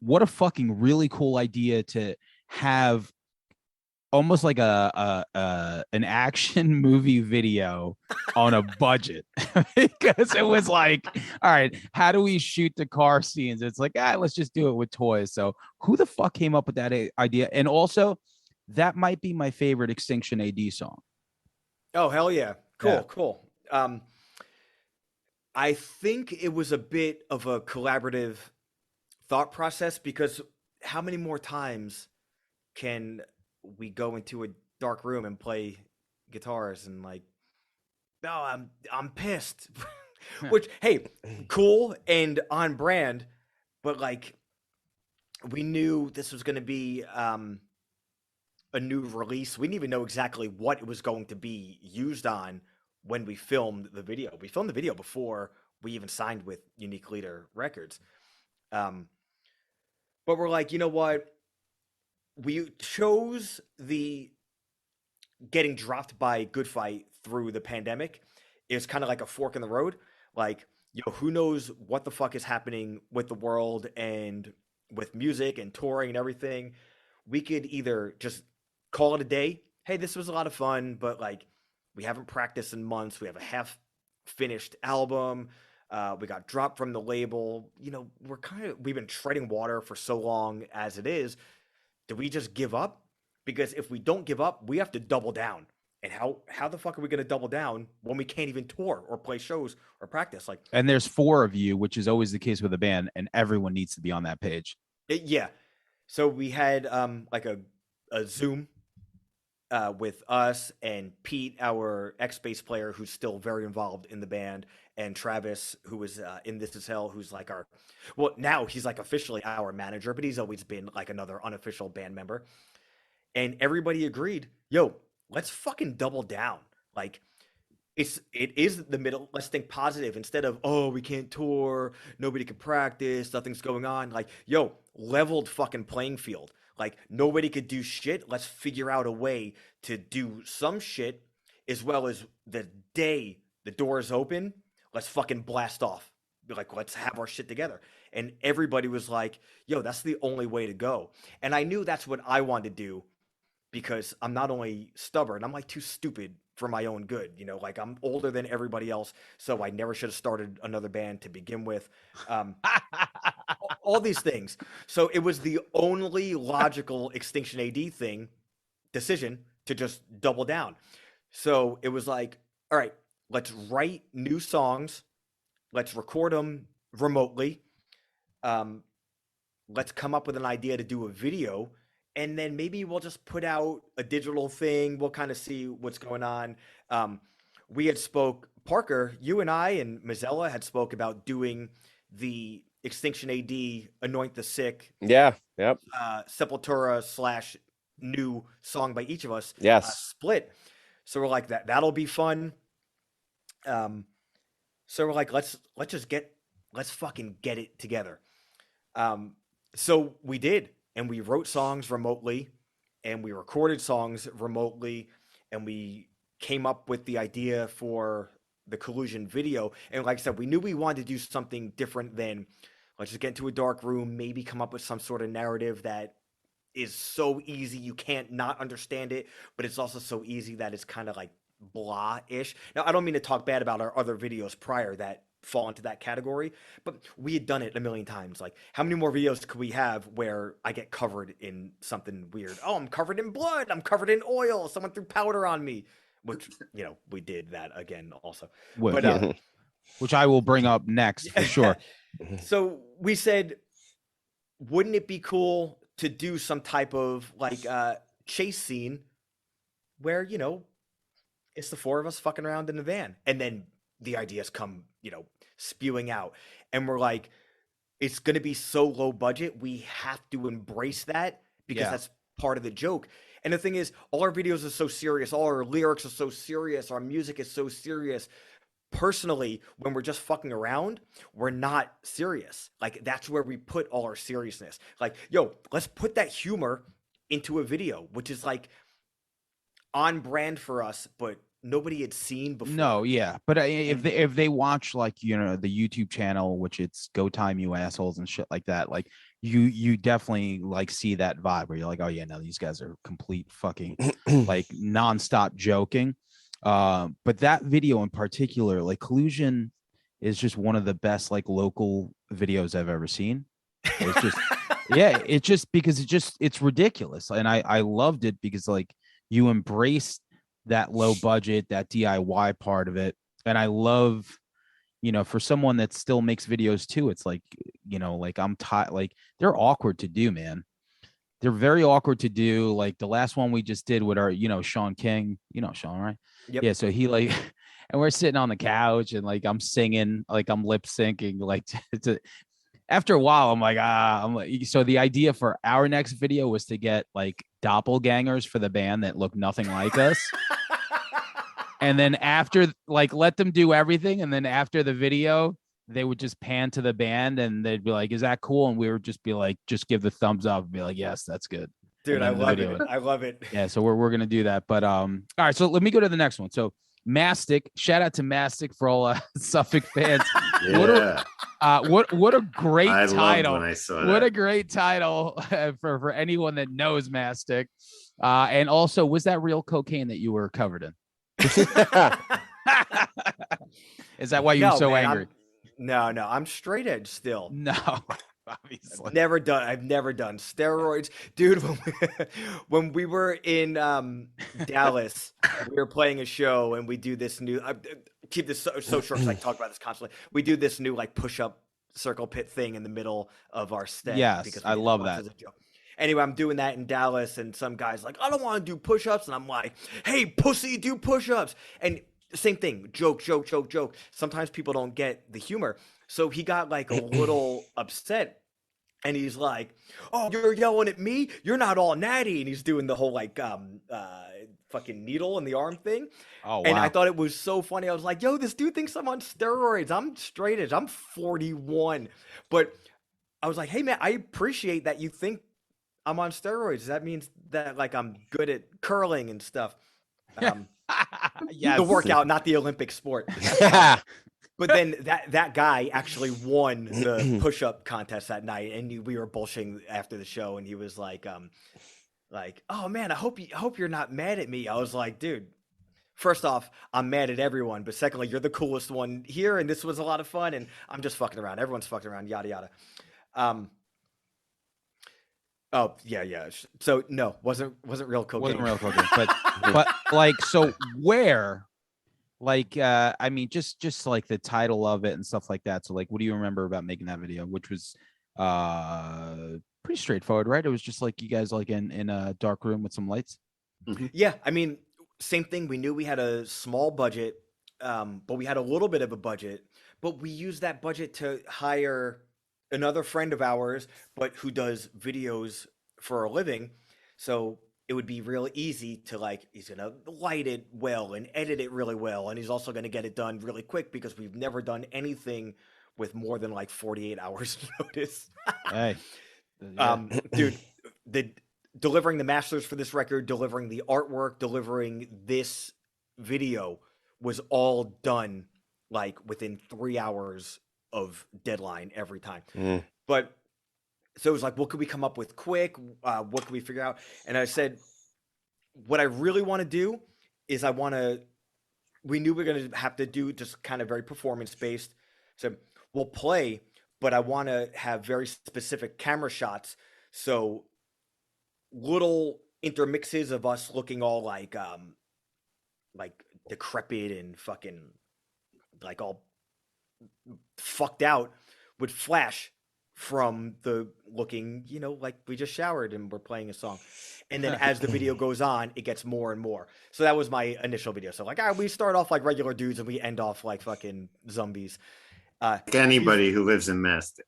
What a fucking really cool idea to have almost like an action movie video on a budget because it was like, all right, how do we shoot the car scenes? It's like, let's just do it with toys. So who the fuck came up with that idea? And also, that might be my favorite Extinction AD song. Oh, hell yeah. Cool, Yeah. cool. I think it was a bit of a collaborative thought process because how many more times can we go into a dark room and play guitars and like, no, I'm pissed. Which, hey, cool and on brand, but like we knew this was going to be a new release. We didn't even know exactly what it was going to be used on when we filmed the video. We filmed the video before we even signed with Unique Leader Records. But we're like, you know what? We chose the getting dropped by Good Fight through the pandemic. It was kind of like a fork in the road. Like, who knows what the fuck is happening with the world and with music and touring and everything. We could either just call it a day. Hey, this was a lot of fun, but like we haven't practiced in months. We have a half finished album. We got dropped from the label. We've been treading water for so long as it is. Do we just give up? Because if we don't give up, we have to double down. And how the fuck are we going to double down when we can't even tour or play shows or practice? Like, and there's 4 of you, which is always the case with a band, and everyone needs to be on that page. Yeah. So we had like a Zoom with us and Pete, our ex-bass player, who's still very involved in the band, and Travis, who was in This Is Hell, who's like now he's like officially our manager, but he's always been like another unofficial band member. And everybody agreed, yo, let's fucking double down. Like, it is the middle. Let's think positive instead of, oh, we can't tour, nobody can practice, nothing's going on. Like, yo, leveled fucking playing field. Like, nobody could do shit. Let's figure out a way to do some shit, as well as the day the doors open, let's fucking blast off. Like, let's have our shit together. And everybody was like, yo, that's the only way to go. And I knew that's what I wanted to do because I'm not only stubborn, I'm like too stupid for my own good. Like I'm older than everybody else. So I never should have started another band to begin with. All these things. So it was the only logical Extinction AD decision to just double down. So it was like, all right, let's write new songs. Let's record them remotely. Let's come up with an idea to do a video. And then maybe we'll just put out a digital thing. We'll kind of see what's going on. We had Parker, you and I and Mazzella had spoke about doing the Extinction AD Anoint the Sick. Yeah. Yep. Sepultura / new song by each of us. Yes. Split. So we're like, that'll be fun. So we're like, let's fucking get it together. So we did. And we wrote songs remotely, and we recorded songs remotely, and we came up with the idea for the Collusion video. And like I said, we knew we wanted to do something different than let's just get into a dark room, maybe come up with some sort of narrative that is so easy you can't not understand it, but it's also so easy that it's kind of like blah-ish. Now, I don't mean to talk bad about our other videos prior that fall into that category, but we had done it a million times. Like, how many more videos could we have where I get covered in something weird? Oh, I'm covered in blood. I'm covered in oil. Someone threw powder on me, which, we did that again also. But, which I will bring up next for sure. So we said, wouldn't it be cool to do some type of like chase scene where, it's the 4 of us fucking around in the van, and then the ideas come, spewing out. And we're like, it's going to be so low budget. We have to embrace that because that's part of the joke. And the thing is, all our videos are so serious. All our lyrics are so serious. Our music is so serious. Personally, when we're just fucking around, we're not serious. Like, that's where we put all our seriousness. Like, yo, let's put that humor into a video, which is like on brand for us, but nobody had seen before. No, yeah, but if they watch like the YouTube channel, which it's Go Time You Assholes and shit like that, like you definitely like see that vibe where you're like, oh yeah, no, these guys are complete fucking like nonstop joking. But that video in particular, like Collusion, is just one of the best like local videos I've ever seen. It's just yeah, it's just because it's ridiculous, and I loved it because like you embraced that low budget, that DIY part of it. And I love, for someone that still makes videos too, it's like, like I'm tired, like they're awkward to do, man. They're very awkward to do. Like the last one we just did with our, Sean King, Sean, right? Yep. Yeah. So he like, and we're sitting on the couch and like I'm singing, like I'm lip syncing, like after a while, I'm like, so the idea for our next video was to get like doppelgangers for the band that look nothing like us. And then after, like, let them do everything. And then after the video, they would just pan to the band and they'd be like, is that cool? And we would just be like, just give the thumbs up and be like, yes, that's good. Dude, I love it. I love it. Yeah. So we're going to do that. But, all right. So let me go to the next one. So Mastic, shout out to Mastic for all Suffolk fans. Yeah. What a great title. When I saw what that. a great title for anyone that knows Mastic. And also, was that real cocaine that you were covered in? Is that why you were so angry? No, I'm straight edge still. No, obviously. I've never done steroids, dude. When we were in Dallas, we were playing a show, and we do this new. Keep this so short because I talk about this constantly. We do this new like push-up circle pit thing in the middle of our set. Yes, because I love that. Anyway, I'm doing that in Dallas, and some guy's like, I don't want to do push-ups. And I'm like, hey, pussy, do push-ups. And same thing, joke. Sometimes people don't get the humor. So he got like a little upset. And he's like, oh, you're yelling at me? You're not all natty. And he's doing the whole like fucking needle in the arm thing. Oh, wow. And I thought it was so funny. I was like, yo, this dude thinks I'm on steroids. I'm straight edge. I'm 41. But I was like, hey, man, I appreciate that you think I'm on steroids. That means that like I'm good at curling and stuff. Yes. The workout, not the Olympic sport. But then that guy actually won the push-up contest that night, and we were bullshitting after the show, and he was like, oh man, I hope you're not mad at me. I was like, dude, first off, I'm mad at everyone, but secondly, you're the coolest one here, and this was a lot of fun, and I'm just fucking around. Everyone's fucking around, yada yada. Oh yeah. So no, wasn't real cocaine. Wasn't real cocaine, but like, so where, like, I mean, just like the title of it and stuff like that. So like, what do you remember about making that video, which was pretty straightforward, right? It was just like you guys like in a dark room with some lights. Mm-hmm. Yeah, I mean, same thing. We knew we had a small budget, but we had a little bit of a budget, but we used that budget to hire another friend of ours, but who does videos for a living. So it would be real easy to like, he's going to light it well and edit it really well. And he's also going to get it done really quick because we've never done anything with more than like 48 hours notice. Hey, yeah. Dude, delivering the masters for this record, delivering the artwork, delivering this video was all done like within 3 hours of deadline every time. But so it was like, what could we come up with quick? What could we figure out? And I said, what I really want to do is we knew we were going to have to do just kind of very performance based. So we'll play, but I want to have very specific camera shots. So little intermixes of us looking all like decrepit and fucking like all fucked out would flash from the looking, like we just showered and we're playing a song. And then as the video goes on, it gets more and more. So that was my initial video. So like, we start off like regular dudes and we end off like fucking zombies. Like anybody who lives in Mastic.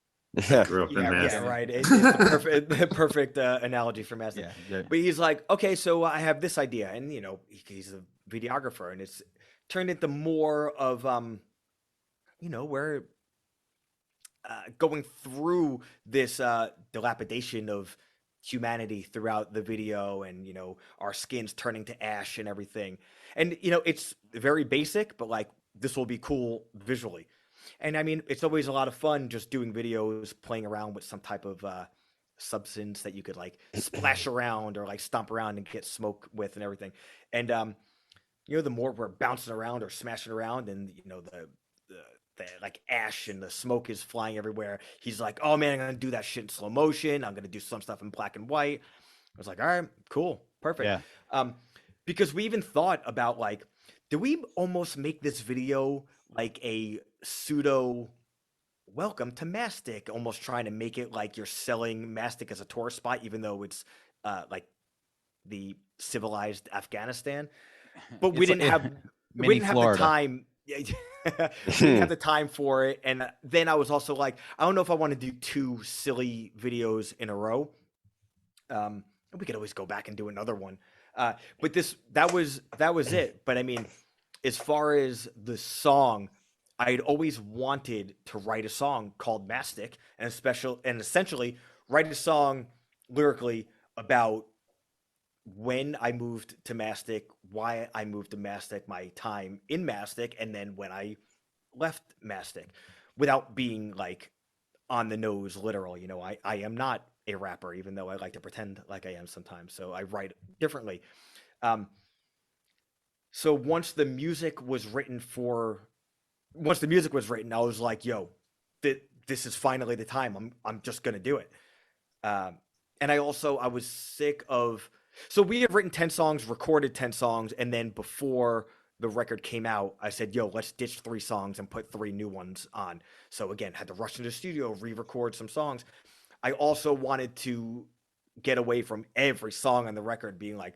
Grew up in Mastic. Yeah, right. It's the perfect analogy for Mastic. Yeah. But he's like, okay, so I have this idea. And, he's a videographer and it's turned into more of, we're going through this dilapidation of humanity throughout the video, and our skins turning to ash and everything. And it's very basic, but like this will be cool visually. And I mean, it's always a lot of fun just doing videos, playing around with some type of substance that you could like splash around or like stomp around and get smoke with and everything. And the more we're bouncing around or smashing around, and the like ash and the smoke is flying everywhere, he's like, oh man, I'm gonna do that shit in slow motion, I'm gonna do some stuff in black and white. I was like, all right, cool, perfect. Yeah. Because we even thought about like, do we almost make this video like a pseudo welcome to Mastic, almost trying to make it like you're selling Mastic as a tourist spot, even though it's like the civilized Afghanistan. But we didn't have the time. We didn't have the time for it. And then I was also like, I don't know if I want to do 2 silly videos in a row. We could always go back and do another one. But that was it. But I mean, as far as the song, I'd always wanted to write a song called Mastic, and essentially write a song lyrically about when I moved to Mastic, why I moved to Mastic, my time in Mastic, and then when I left Mastic, without being like on the nose literal. I am not a rapper, even though I like to pretend like I am sometimes. So I write differently. So once the music was written, I was like, yo, this is finally the time. I'm just gonna do it. And I was sick of. So we have written 10 songs, recorded 10 songs, and then before the record came out, I said, yo, let's ditch 3 songs and put 3 new ones on. So again, had to rush into the studio, re-record some songs. I also wanted to get away from every song on the record being like,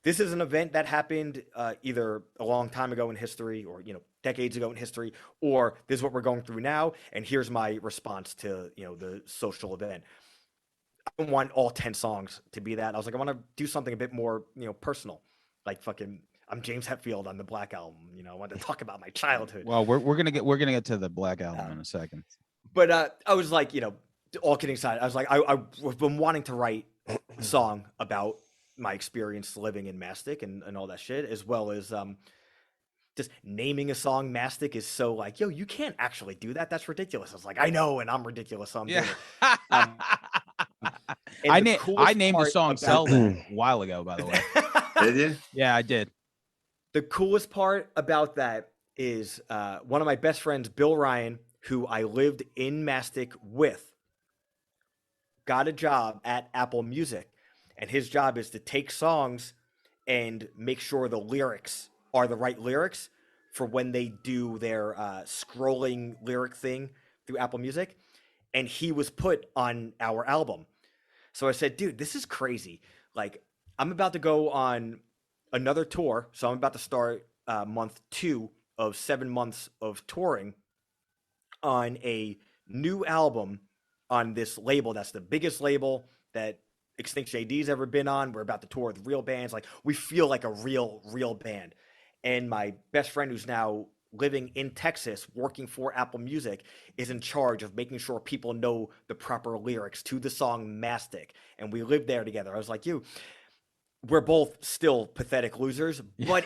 this is an event that happened either a long time ago in history, or decades ago in history, or this is what we're going through now, and here's my response to the social event. I don't want all 10 songs to be that. I was like, I want to do something a bit more personal, like fucking I'm James Hetfield on the Black Album. I want to talk about my childhood. Well, we're gonna get to the Black Album in a second. But I was like, all kidding aside, I was like, I've been wanting to write a song about my experience living in Mastic and all that shit, as well as just naming a song Mastic is so like, yo, you can't actually do that. That's ridiculous. I was like, I know, and I'm ridiculous. So I'm doing it. I named the song Selden a while ago, by the way. Did you? Yeah, I did. The coolest part about that is one of my best friends, Bill Ryan, who I lived in Mastic with, got a job at Apple Music, and his job is to take songs and make sure the lyrics are the right lyrics for when they do their scrolling lyric thing through Apple Music. And he was put on our album. So I said, dude, this is crazy. Like, I'm about to go on another tour. So I'm about to start month 2 of 7 months of touring on a new album on this label that's the biggest label that Extinction A.D's ever been on. We're about to tour with real bands. Like, we feel like a real band. And my best friend, who's now living in Texas, working for Apple Music, is in charge of making sure people know the proper lyrics to the song Mastic. And we lived there together. I was like, we're both still pathetic losers, but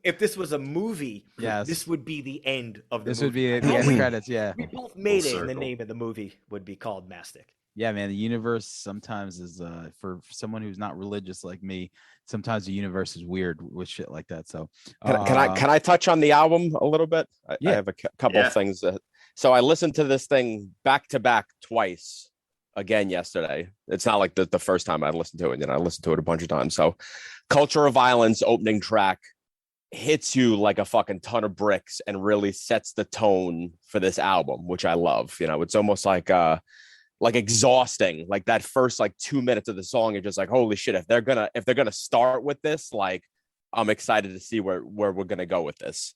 if this was a movie, yes, this would be the end of the movie. This would be the end credits, yeah. We both made it, and the name of the movie would be called Mastic. Yeah, man, the universe sometimes is for someone who's not religious like me, sometimes the universe is weird with shit like that. So can I touch on the album a little bit? I have a couple of things. So I listened to this thing back to back twice again yesterday. It's not like the first time I listened to it, I listened to it a bunch of times. So Culture of Violence opening track hits you like a fucking ton of bricks and really sets the tone for this album, which I love. It's almost like exhausting. Like that first 2 minutes of the song, you're just like, holy shit, if they're gonna start with this, like, I'm excited to see where we're gonna go with this.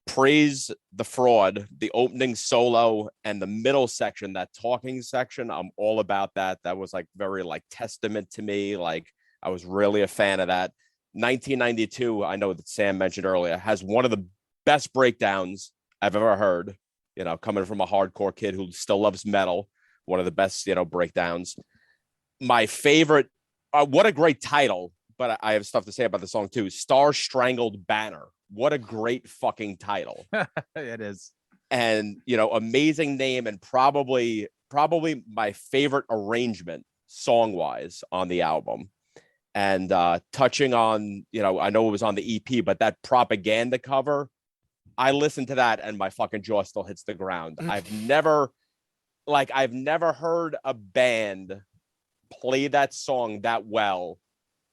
Praise the Fraud, the opening solo and the middle section, that talking section, I'm all about that. That was very testament to me. Like, I was really a fan of that. 1992, I know that Sam mentioned earlier, has one of the best breakdowns I've ever heard, coming from a hardcore kid who still loves metal. One of the best, breakdowns. my favorite, what a great title, but I have stuff to say about the song too. Star Strangled Banner. What a great fucking title. It is. And, amazing name, and probably my favorite arrangement song wise on the album. And touching on, I know it was on the EP, but that Propaganda cover, I listened to that and my fucking jaw still hits the ground. I've never heard a band play that song that well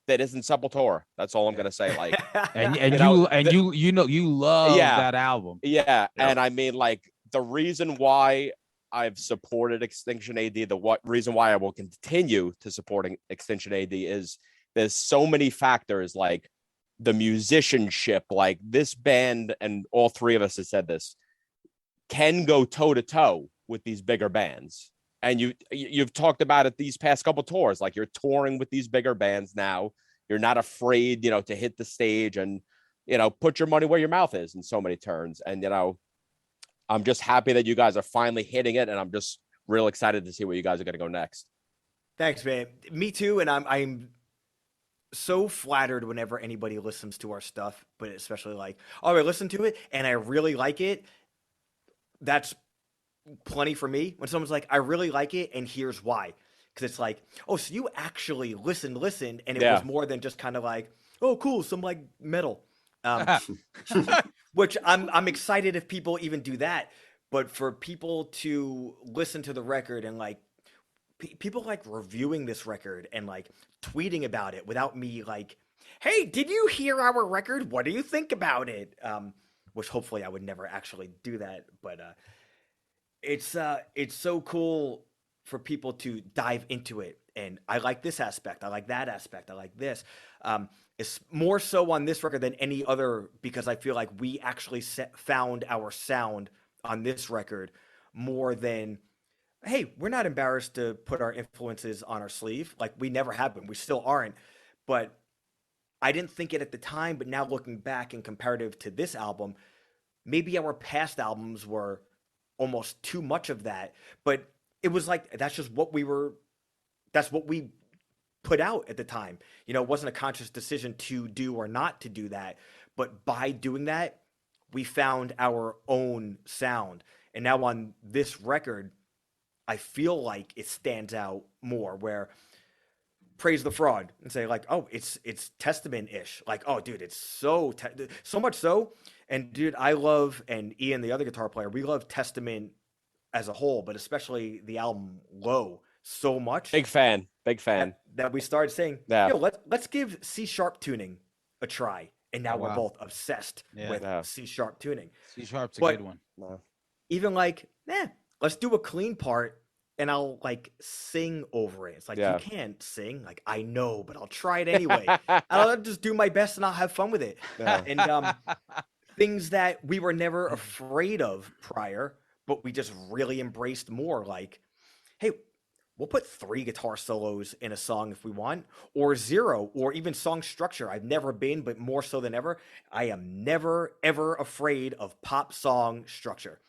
that isn't Sepultura. That's all I'm gonna say. Like, you love that album. Yeah. And I mean, like, the reason why I've supported Extinction AD, reason why I will continue to supporting Extinction AD is there's so many factors, like the musicianship, like this band, and all three of us have said this, can go toe to toe with these bigger bands. And you've talked about it these past couple tours, like you're touring with these bigger bands now. You're not afraid, to hit the stage and, put your money where your mouth is in so many turns. And, I'm just happy that you guys are finally hitting it. And I'm just real excited to see where you guys are going to go next. Thanks, man. Me too. And I'm so flattered whenever anybody listens to our stuff, but especially like, oh, I listen to it and I really like it. That's plenty for me. When someone's like, I really like it, and here's why. Because it's like, oh, so you actually listened, and it was more than just kind of like, oh, cool, some like metal. Which I'm excited if people even do that. But for people to listen to the record and like people like reviewing this record and like tweeting about it without me like, hey, did you hear our record? What do you think about it? Which hopefully I would never actually do that, but it's so cool for people to dive into it. And I like this aspect. I like that aspect. I like this. It's more so on this record than any other, because I feel like we actually found our sound on this record more than, hey, we're not embarrassed to put our influences on our sleeve. Like, we never have been. We still aren't. But I didn't think it at the time, but now looking back and comparative to this album, maybe our past albums were almost too much of that. But it was like, that's what we put out at the time. It wasn't a conscious decision to do or not to do that. But by doing that, we found our own sound. And now on this record, I feel like it stands out more, where Praise the Fraud and say like, oh, it's Testament-ish. Like, oh, dude, it's so much so. And dude, I love, and Ian, the other guitar player, we love Testament as a whole, but especially the album Low so much. Big fan. That we started saying, yo, let's give C sharp tuning a try. And now we're both obsessed with C sharp tuning. C sharp's a good one. Even like, let's do a clean part and I'll like sing over it. It's like, you can't sing. Like, I know, but I'll try it anyway. I'll just do my best and I'll have fun with it. And things that we were never afraid of prior, but we just really embraced more. Like, hey, we'll put 3 guitar solos in a song if we want, or 0, or even song structure. I've never been, but more so than ever, I am never, ever afraid of pop song structure.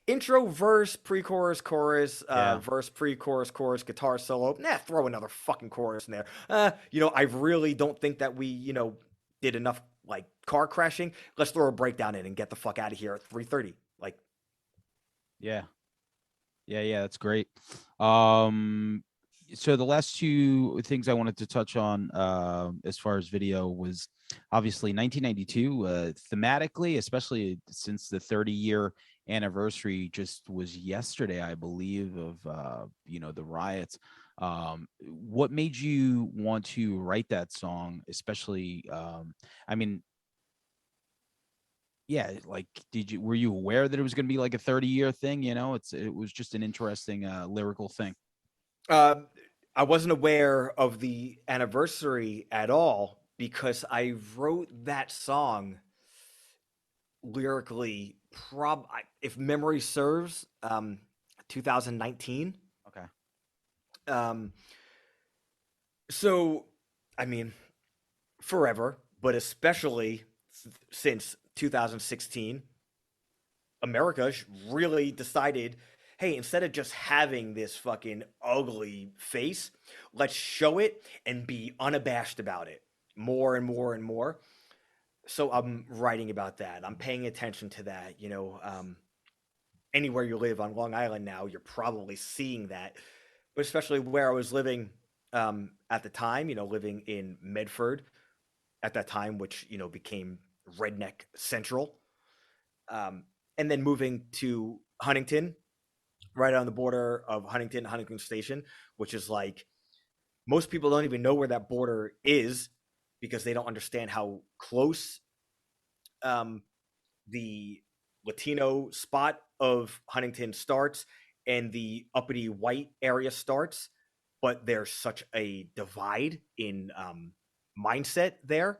Intro, verse, pre-chorus, chorus, verse, pre-chorus, chorus, guitar solo. Throw another fucking chorus in there. I really don't think that we, did enough like car crashing. Let's throw a breakdown in and get the fuck out of here at 3:30. Like, yeah, that's great. So the last 2 things I wanted to touch on as far as video was obviously 1992 thematically, especially since the 30-year anniversary just was yesterday, I believe, of the riots. What made you want to write that song, especially like, were you aware that it was going to be like a 30-year thing? It was just an interesting lyrical thing. I wasn't aware of the anniversary at all, because I wrote that song lyrically, if memory serves, 2019. Okay. So, I mean, forever, but especially since 2016, America really decided, hey, instead of just having this fucking ugly face, let's show it and be unabashed about it more and more and more. So I'm writing about that. I'm paying attention to that. Anywhere you live on Long Island now, you're probably seeing that, but especially where I was living at the time, living in Medford at that time, which, became Redneck Central. And then moving to Huntington, right on the border of Huntington Station, which is like, most people don't even know where that border is because they don't understand how close the Latino spot of Huntington starts and the uppity white area starts, but there's such a divide in mindset there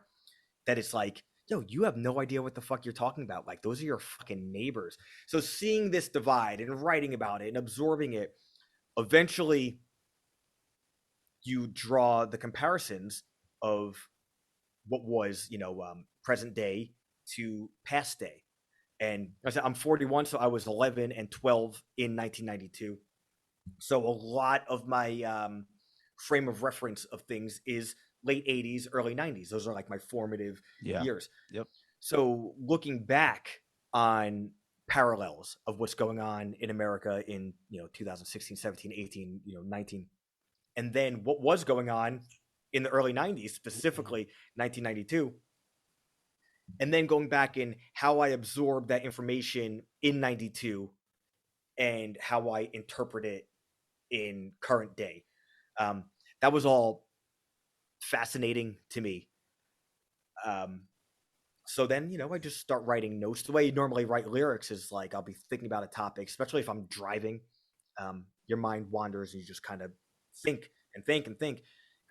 that it's like, yo, you have no idea what the fuck you're talking about. Like, those are your fucking neighbors. So seeing this divide and writing about it and absorbing it, eventually you draw the comparisons of what was, present day to past day. And I said, I'm 41, so I was 11 and 12 in 1992. So a lot of my frame of reference of things is late 80s, early 90s. Those are like my formative years. Yep. So looking back on parallels of what's going on in America in 2016, 17, 18, 19, and then what was going on in the early 90s, specifically 1992, and then going back in how I absorbed that information in 92 and how I interpret it in current day. That was all fascinating to me. So then, I just start writing notes. The way you normally write lyrics is like, I'll be thinking about a topic, especially if I'm driving. Your mind wanders and you just kind of think and think and think.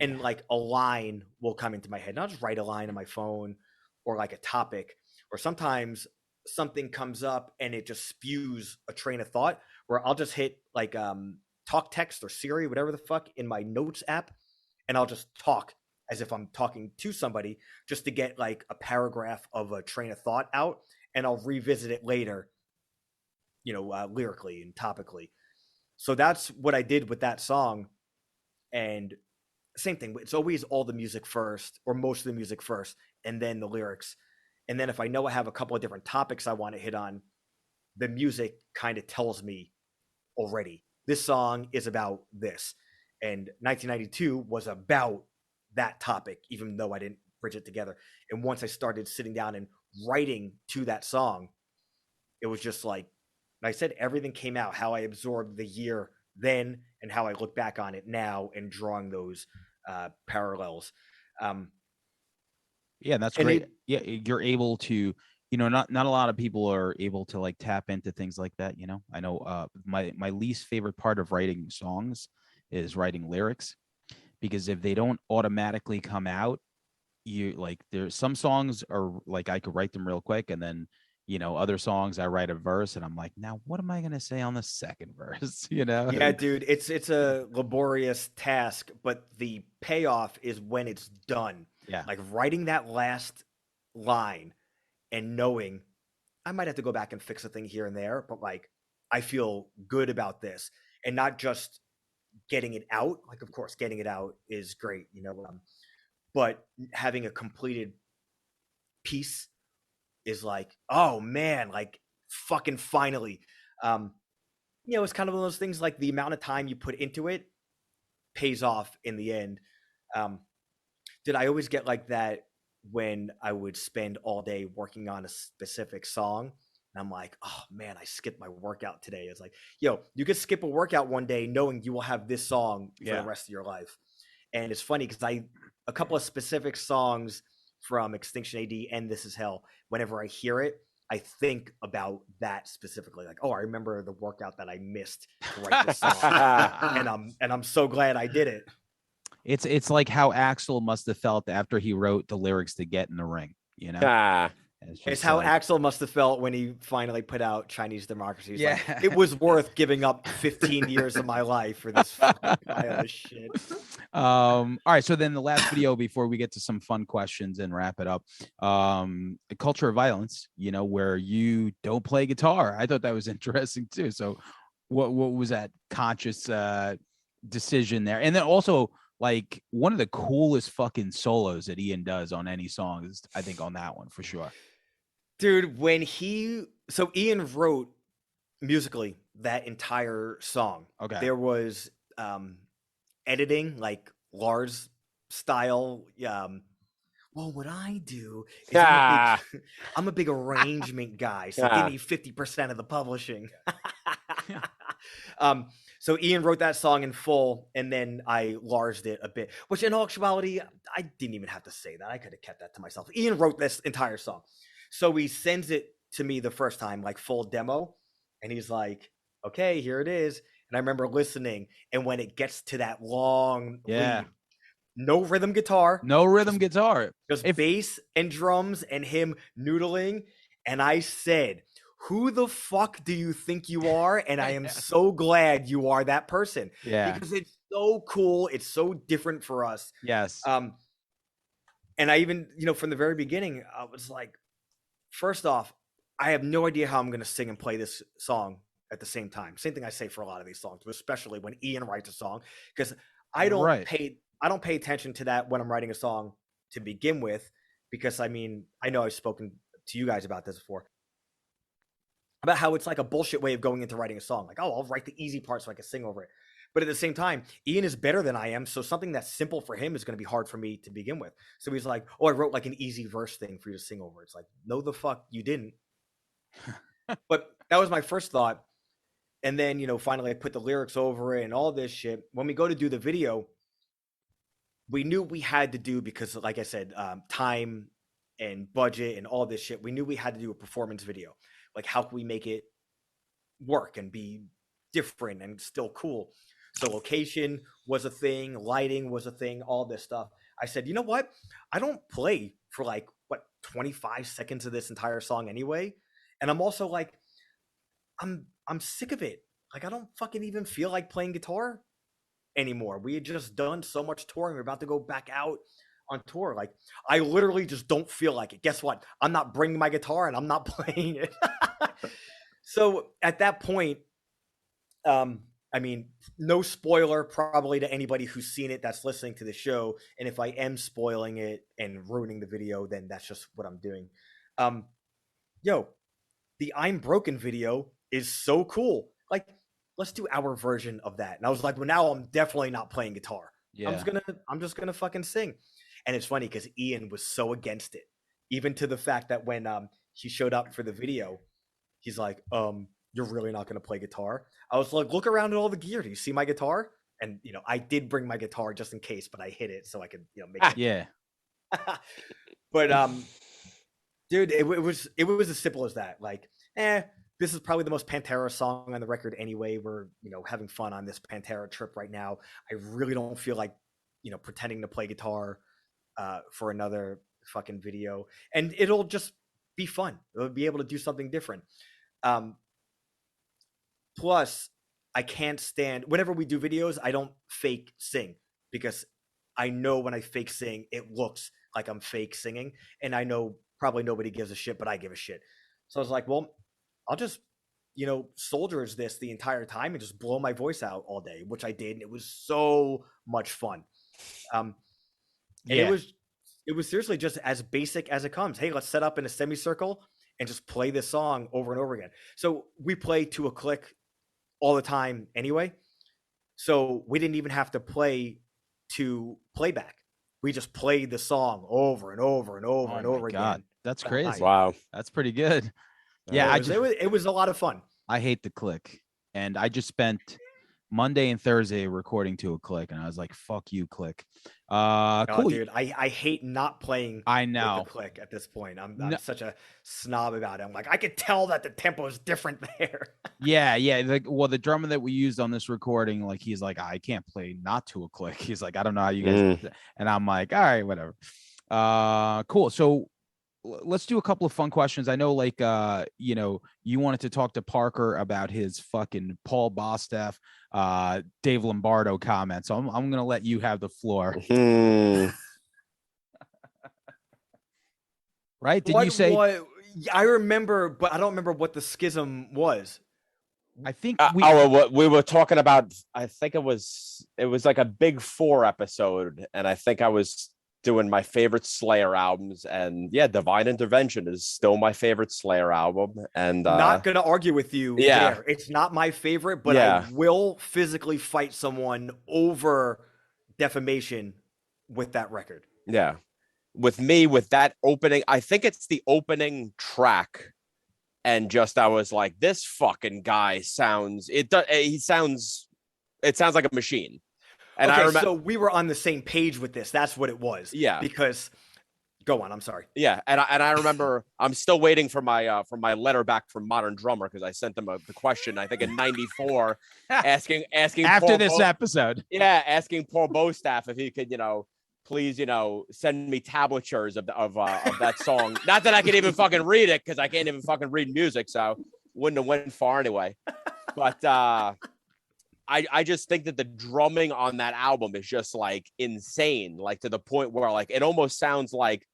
And like a line will come into my head. And I'll just write a line on my phone or like a topic. Or sometimes something comes up and it just spews a train of thought where I'll just hit like talk text or Siri, whatever the fuck, in my notes app. And I'll just talk as if I'm talking to somebody just to get like a paragraph of a train of thought out. And I'll revisit it later, lyrically and topically. So that's what I did with that song. And same thing. It's always all the music first, or most of the music first, and then the lyrics. And then if I know I have a couple of different topics I want to hit on, the music kind of tells me already, this song is about this. And 1992 was about that topic, even though I didn't bridge it together. And once I started sitting down and writing to that song, it was just like, like I said, everything came out, how I absorbed the year then and how I look back on it now and drawing those parallels. Yeah, that's great. You're able to, not a lot of people are able to like tap into things like that. I know my least favorite part of writing songs is writing lyrics, because if they don't automatically come out, there's some songs are like, I could write them real quick, and then other songs I write a verse and I'm like, now what am I gonna say on the second verse? Yeah, dude, it's a laborious task, but the payoff is when it's done. Yeah, like writing that last line and knowing I might have to go back and fix a thing here and there, but like I feel good about this, and not just getting it out. Like, of course, getting it out is great, but having a completed piece is like, oh man, like fucking finally. It's kind of one of those things, like the amount of time you put into it pays off in the end. Did I always get like that when I would spend all day working on a specific song? And I'm like, oh man, I skipped my workout today. It's like, yo, you could skip a workout one day knowing you will have this song for the rest of your life. And it's funny because a couple of specific songs from Extinction A.D. and This Is Hell, whenever I hear it, I think about that specifically. Like, oh, I remember the workout that I missed to write this song. and I'm so glad I did it. It's like how Axl must have felt after he wrote the lyrics to Get in the Ring, It's how Axl must have felt when he finally put out Chinese Democracy. He's like, it was worth giving up 15 years of my life for this fucking pile of shit. All right, so then the last video before we get to some fun questions and wrap it up, the culture of violence, where you don't play guitar. I thought that was interesting too. So What was that conscious decision there? And then also, like, one of the coolest fucking solos that Ian does on any song is, I think, on that one for sure. Dude, so Ian wrote musically that entire song. Okay. There was editing, like Lars style. Well, what I do is I'm a big arrangement guy, so give me 50% of the publishing. So Ian wrote that song in full, and then I Larsed it a bit, which in all actuality, I didn't even have to say that. I could have kept that to myself. Ian wrote this entire song. So he sends it to me the first time, like full demo, and he's like, okay, here it is. And I remember listening, and when it gets to that long lead, no rhythm guitar. Just bass and drums and him noodling. And I said, who the fuck do you think you are? And I am so glad you are that person. Yeah. Because it's so cool. It's so different for us. Yes. And I even, from the very beginning, I was like, first off, I have no idea how I'm going to sing and play this song at the same time. Same thing I say for a lot of these songs, especially when Ian writes a song, because I don't pay attention to that when I'm writing a song to begin with, because I know I've spoken to you guys about this before, about how it's like a bullshit way of going into writing a song. Like, oh, I'll write the easy part so I can sing over it. But at the same time, Ian is better than I am. So something that's simple for him is going to be hard for me to begin with. So he's like, oh, I wrote like an easy verse thing for you to sing over. It's like, no, the fuck you didn't. But that was my first thought. And then, finally I put the lyrics over it and all this shit. When we go to do the video, we knew we had to do, because like I said, time and budget and all this shit, we knew we had to do a performance video. Like, how can we make it work and be different and still cool? So location was a thing, lighting was a thing, all this stuff. I said, you know what? I don't play for 25 seconds of this entire song anyway. And I'm also like, I'm sick of it. Like, I don't fucking even feel like playing guitar anymore. We had just done so much touring. We're about to go back out on tour. Like, I literally just don't feel like it. Guess what? I'm not bringing my guitar and I'm not playing it. So at that point, no spoiler probably to anybody who's seen it that's listening to the show. And if I am spoiling it and ruining the video, then that's just what I'm doing. The I'm Broken video is so cool. Like, let's do our version of that. And I was like, well, now I'm definitely not playing guitar. Yeah. I'm just gonna fucking sing. And it's funny because Ian was so against it, even to the fact that when he showed up for the video, he's like, you're really not gonna play guitar? I was like, look around at all the gear. Do you see my guitar? And I did bring my guitar just in case, but I hid it so I could make it. Yeah. But dude, it was as simple as that. Like, this is probably the most Pantera song on the record anyway. We're, having fun on this Pantera trip right now. I really don't feel like, pretending to play guitar for another fucking video. And it'll just be fun. It'll be able to do something different. Plus, I can't stand, whenever we do videos, I don't fake sing, because I know when I fake sing, it looks like I'm fake singing. And I know probably nobody gives a shit, but I give a shit. So I was like, well, I'll just, soldier as this the entire time and just blow my voice out all day, which I did. And it was so much fun. And it was seriously just as basic as it comes. Hey, let's set up in a semicircle and just play this song over and over again. So we play to a click all the time anyway. So we didn't even have to play to playback. We just played the song over and over and over and over again. That's crazy. Wow. That's pretty good. Yeah. It was a lot of fun. I hate the click. And I just spent Monday and Thursday recording to a click, and I was like, fuck you, click. Cool. Dude, I hate not playing with the click at this point. I'm such a snob about it. I'm like, I could tell that the tempo is different there. Yeah. The drummer that we used on this recording, like, he's like, I can't play not to a click. He's like, I don't know how you guys and I'm like, all right, whatever. Cool. So let's do a couple of fun questions. I know, like, you wanted to talk to Parker about his fucking Paul Bostaph, Dave Lombardo comments. So I'm going to let you have the floor. Right? Did you say? I remember, but I don't remember what the schism was. I think what we were talking about, I think it was like a Big Four episode, and I think I was doing my favorite Slayer albums, and yeah, Divine Intervention is still my favorite Slayer album. And not gonna argue with you there. It's not my favorite, but I will physically fight someone over Defamation with that record. Yeah. With me, with that opening, I think it's the opening track. And just, I was like, this fucking guy sounds like a machine. And okay, so we were on the same page with this. That's what it was. Yeah. Because go on, I'm sorry. Yeah. And I remember I'm still waiting for my letter back from Modern Drummer, because I sent them the question, I think in 94, asking after this episode. Yeah, asking Paul Bostaff if he could, please, send me tablatures of that song. Not that I could even fucking read it, because I can't even fucking read music, so wouldn't have went far anyway. But I just think that the drumming on that album is just like insane, like to the point where like it almost sounds like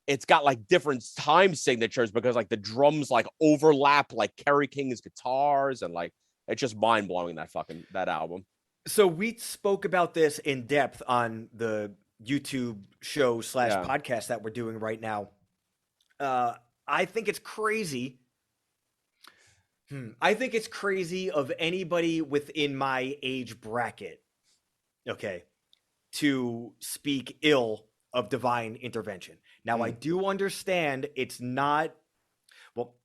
it's got like different time signatures, because like the drums like overlap like Kerry King's guitars, and like it's just mind blowing, that album. So we spoke about this in depth on the YouTube show / podcast that we're doing right now. I think it's crazy. I think it's crazy of anybody within my age bracket, okay, to speak ill of Divine Intervention. Now, I do understand it's not, well,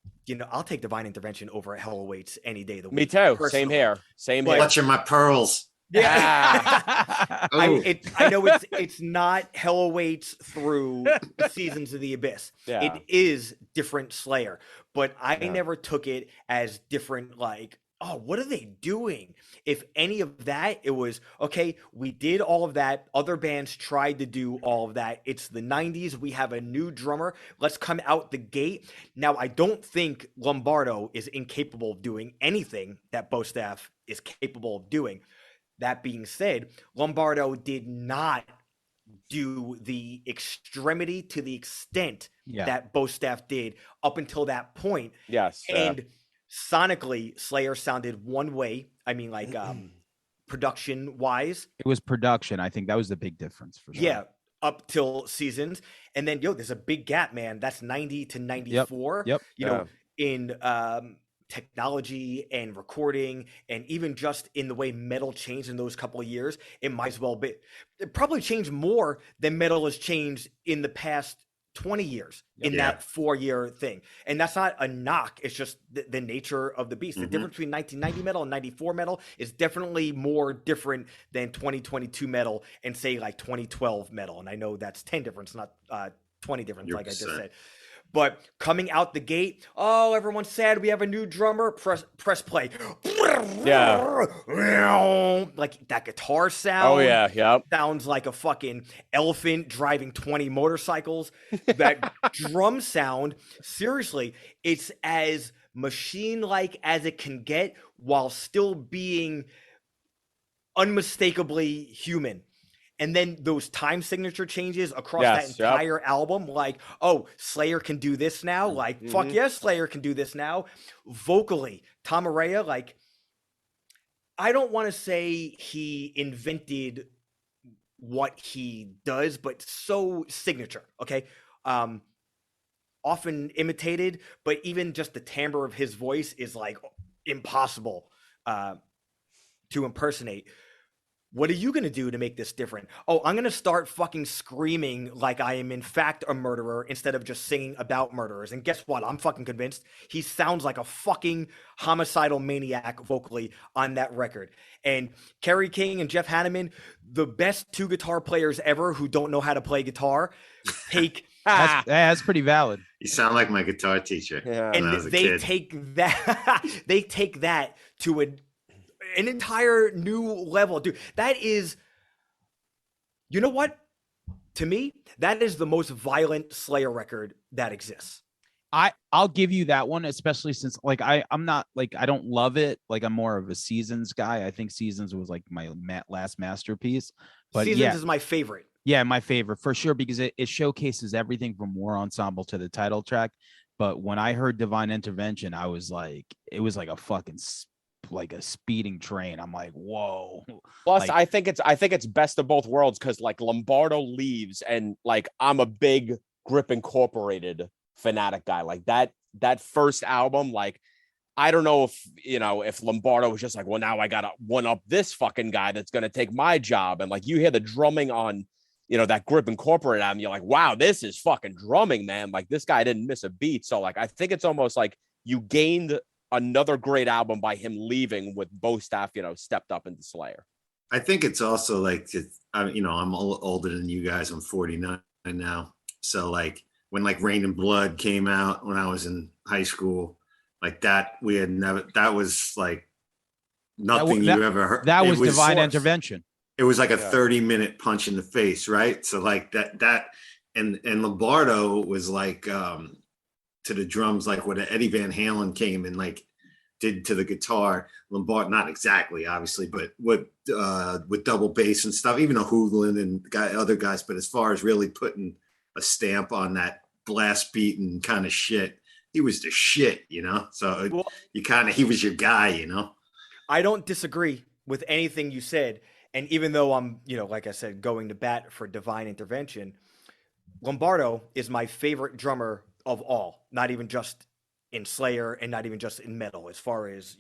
I'll take Divine Intervention over Hell Awaits any day of the week. Me too. Same here. Clutching my pearls. Yeah, I know it's not Hell Awaits through Seasons of the Abyss. Yeah. It is different Slayer, but I never took it as different. Like, oh, what are they doing? If any of that, it was okay. We did all of that. Other bands tried to do all of that. It's the 90s. We have a new drummer. Let's come out the gate. Now, I don't think Lombardo is incapable of doing anything that Bostaff is capable of doing. That being said, Lombardo did not do the extremity to the extent that Bostaff did up until that point. Yes. And sonically, Slayer sounded one way. I mean, like production wise. It was production. I think that was the big difference for sure. Yeah. Up till Seasons. And then, there's a big gap, man. That's 90 to 94. Yep. In technology and recording, and even just in the way metal changed in those couple of years, it might as well be. It probably changed more than metal has changed in the past 20 years in that 4-year thing. And that's not a knock. It's just the nature of the beast. The difference between 1990 metal and 94 metal is definitely more different than 2022 metal and say like 2012 metal. And I know that's 10 difference, not 20 difference, like I just said. But coming out the gate, everyone's sad. We have a new drummer. Press play. Yeah. Like that guitar sound. Oh, yeah. Yep. Sounds like a fucking elephant driving 20 motorcycles. That drum sound, seriously, it's as machine-like as it can get while still being unmistakably human. And then those time signature changes across that entire album, like, Slayer can do this now. Like, fuck yes, Slayer can do this now. Vocally, Tom Araya, like, I don't want to say he invented what he does, but so signature, okay? Often imitated, but even just the timbre of his voice is, like, impossible to impersonate. What are you going to do to make this different? I'm going to start fucking screaming like I am in fact a murderer instead of just singing about murderers. And guess what? I'm fucking convinced he sounds like a fucking homicidal maniac vocally on that record. And Kerry King and Jeff Hanneman, the best 2 guitar players ever who don't know how to play guitar, take... That's pretty valid. You sound like my guitar teacher. Yeah. And they take that to an entire new level, dude. That is, you know what? To me, that is the most violent Slayer record that exists. I'll give you that one, especially since like I'm not like I don't love it. Like I'm more of a Seasons guy. I think Seasons was like my last masterpiece. But Seasons is my favorite. Yeah, my favorite for sure, because it showcases everything from War Ensemble to the title track. But when I heard Divine Intervention, I was like, it was like a fucking like a speeding train. I'm like, whoa. Plus, Like, I think it's best of both worlds because like Lombardo leaves, and like I'm a big Grip Incorporated fanatic guy. Like that first album, like I don't know if Lombardo was just like, well, now I gotta one up this fucking guy that's gonna take my job, and like you hear the drumming on that Grip Incorporated album, you're like, wow, this is fucking drumming, man. Like this guy didn't miss a beat. So like I think it's almost like you gained another great album by him leaving with both staff, stepped up into Slayer. I think it's also like, I'm older than you guys. I'm 49 now. So like when like Rain and Blood came out when I was in high school, like that, that was like nothing you ever heard. That was Divine Intervention. It was like a 30-minute punch in the face, right? So like that and Lombardo was like to the drums, like what Eddie Van Halen came and like did to the guitar. Lombardo, not exactly, obviously, but with double bass and stuff, even a Hoogland and other guys. But as far as really putting a stamp on that blast beat and kind of shit, he was the shit, So he was your guy, I don't disagree with anything you said. And even though I'm, like I said, going to bat for Divine Intervention, Lombardo is my favorite drummer of all, not even just in Slayer and not even just in metal, as far as,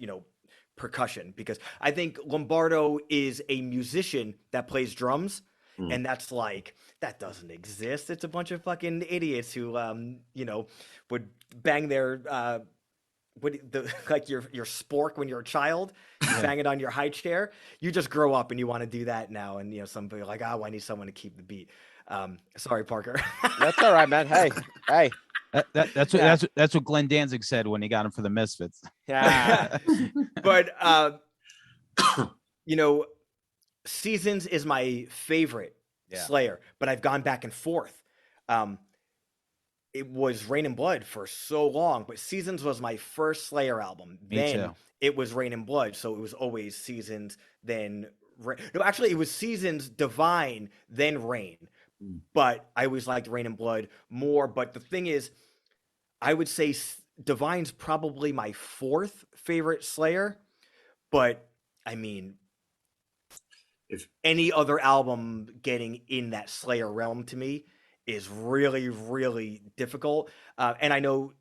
percussion, because I think Lombardo is a musician that plays drums. And that's like, that doesn't exist. It's a bunch of fucking idiots who, would bang their, like your spork when you're a child, you bang it on your high chair. You just grow up and you want to do that now. And, some people are like, I need someone to keep the beat. Sorry, Parker. That's all right, man. Hey. That's what Glenn Danzig said when he got him for the Misfits. Yeah. But Seasons is my favorite Slayer, but I've gone back and forth. It was Rain and Blood for so long, but Seasons was my first Slayer album. Me too. It was Rain and Blood, so it was always Seasons, then Rain. No, actually, it was Seasons, Divine, then Rain. But I always liked Rain and Blood more. But the thing is, I would say Divine's probably my fourth favorite Slayer. But, I mean, if any other album getting in that Slayer realm to me is really, really difficult. And I know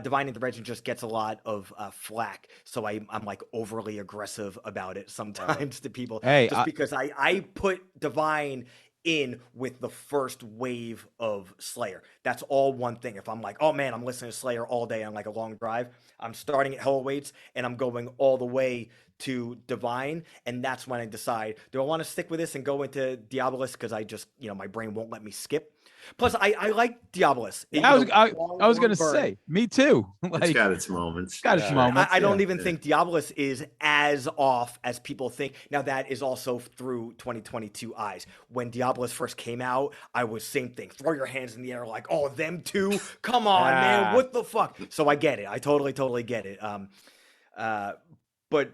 Divine Intervention just gets a lot of flack. So I'm like overly aggressive about it sometimes to people. Because I put Divine in with the first wave of Slayer. That's all one thing. If I'm like, oh man, I'm listening to Slayer all day on like a long drive, I'm starting at Hell Awaits and I'm going all the way to Divine, and that's when I decide, do I want to stick with this and go into Diabolus, because I just, my brain won't let me skip. Plus, I like Diabolus. I was going to say, me too. Like, it's got its moments. I don't even think Diabolus is as off as people think. Now, that is also through 2022 eyes. When Diabolus first came out, I was same thing. Throw your hands in the air like, oh, them too? Come on, man. What the fuck? So I get it. I totally get it. But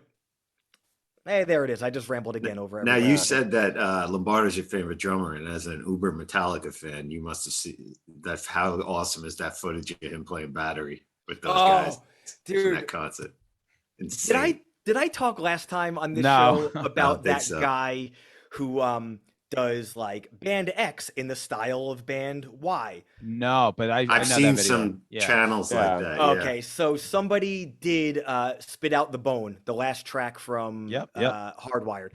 hey, there it is. I just rambled again over it. Now, you said that Lombardo's your favorite drummer, and as an uber Metallica fan, you must have seen that. How awesome is that footage of him playing Battery with those guys in that concert? Insane. Did I talk last time on this show about that guy who does like band X in the style of band Y? No, but I've seen some channels like that. Okay, so somebody did Spit Out the Bone, the last track from Hardwired,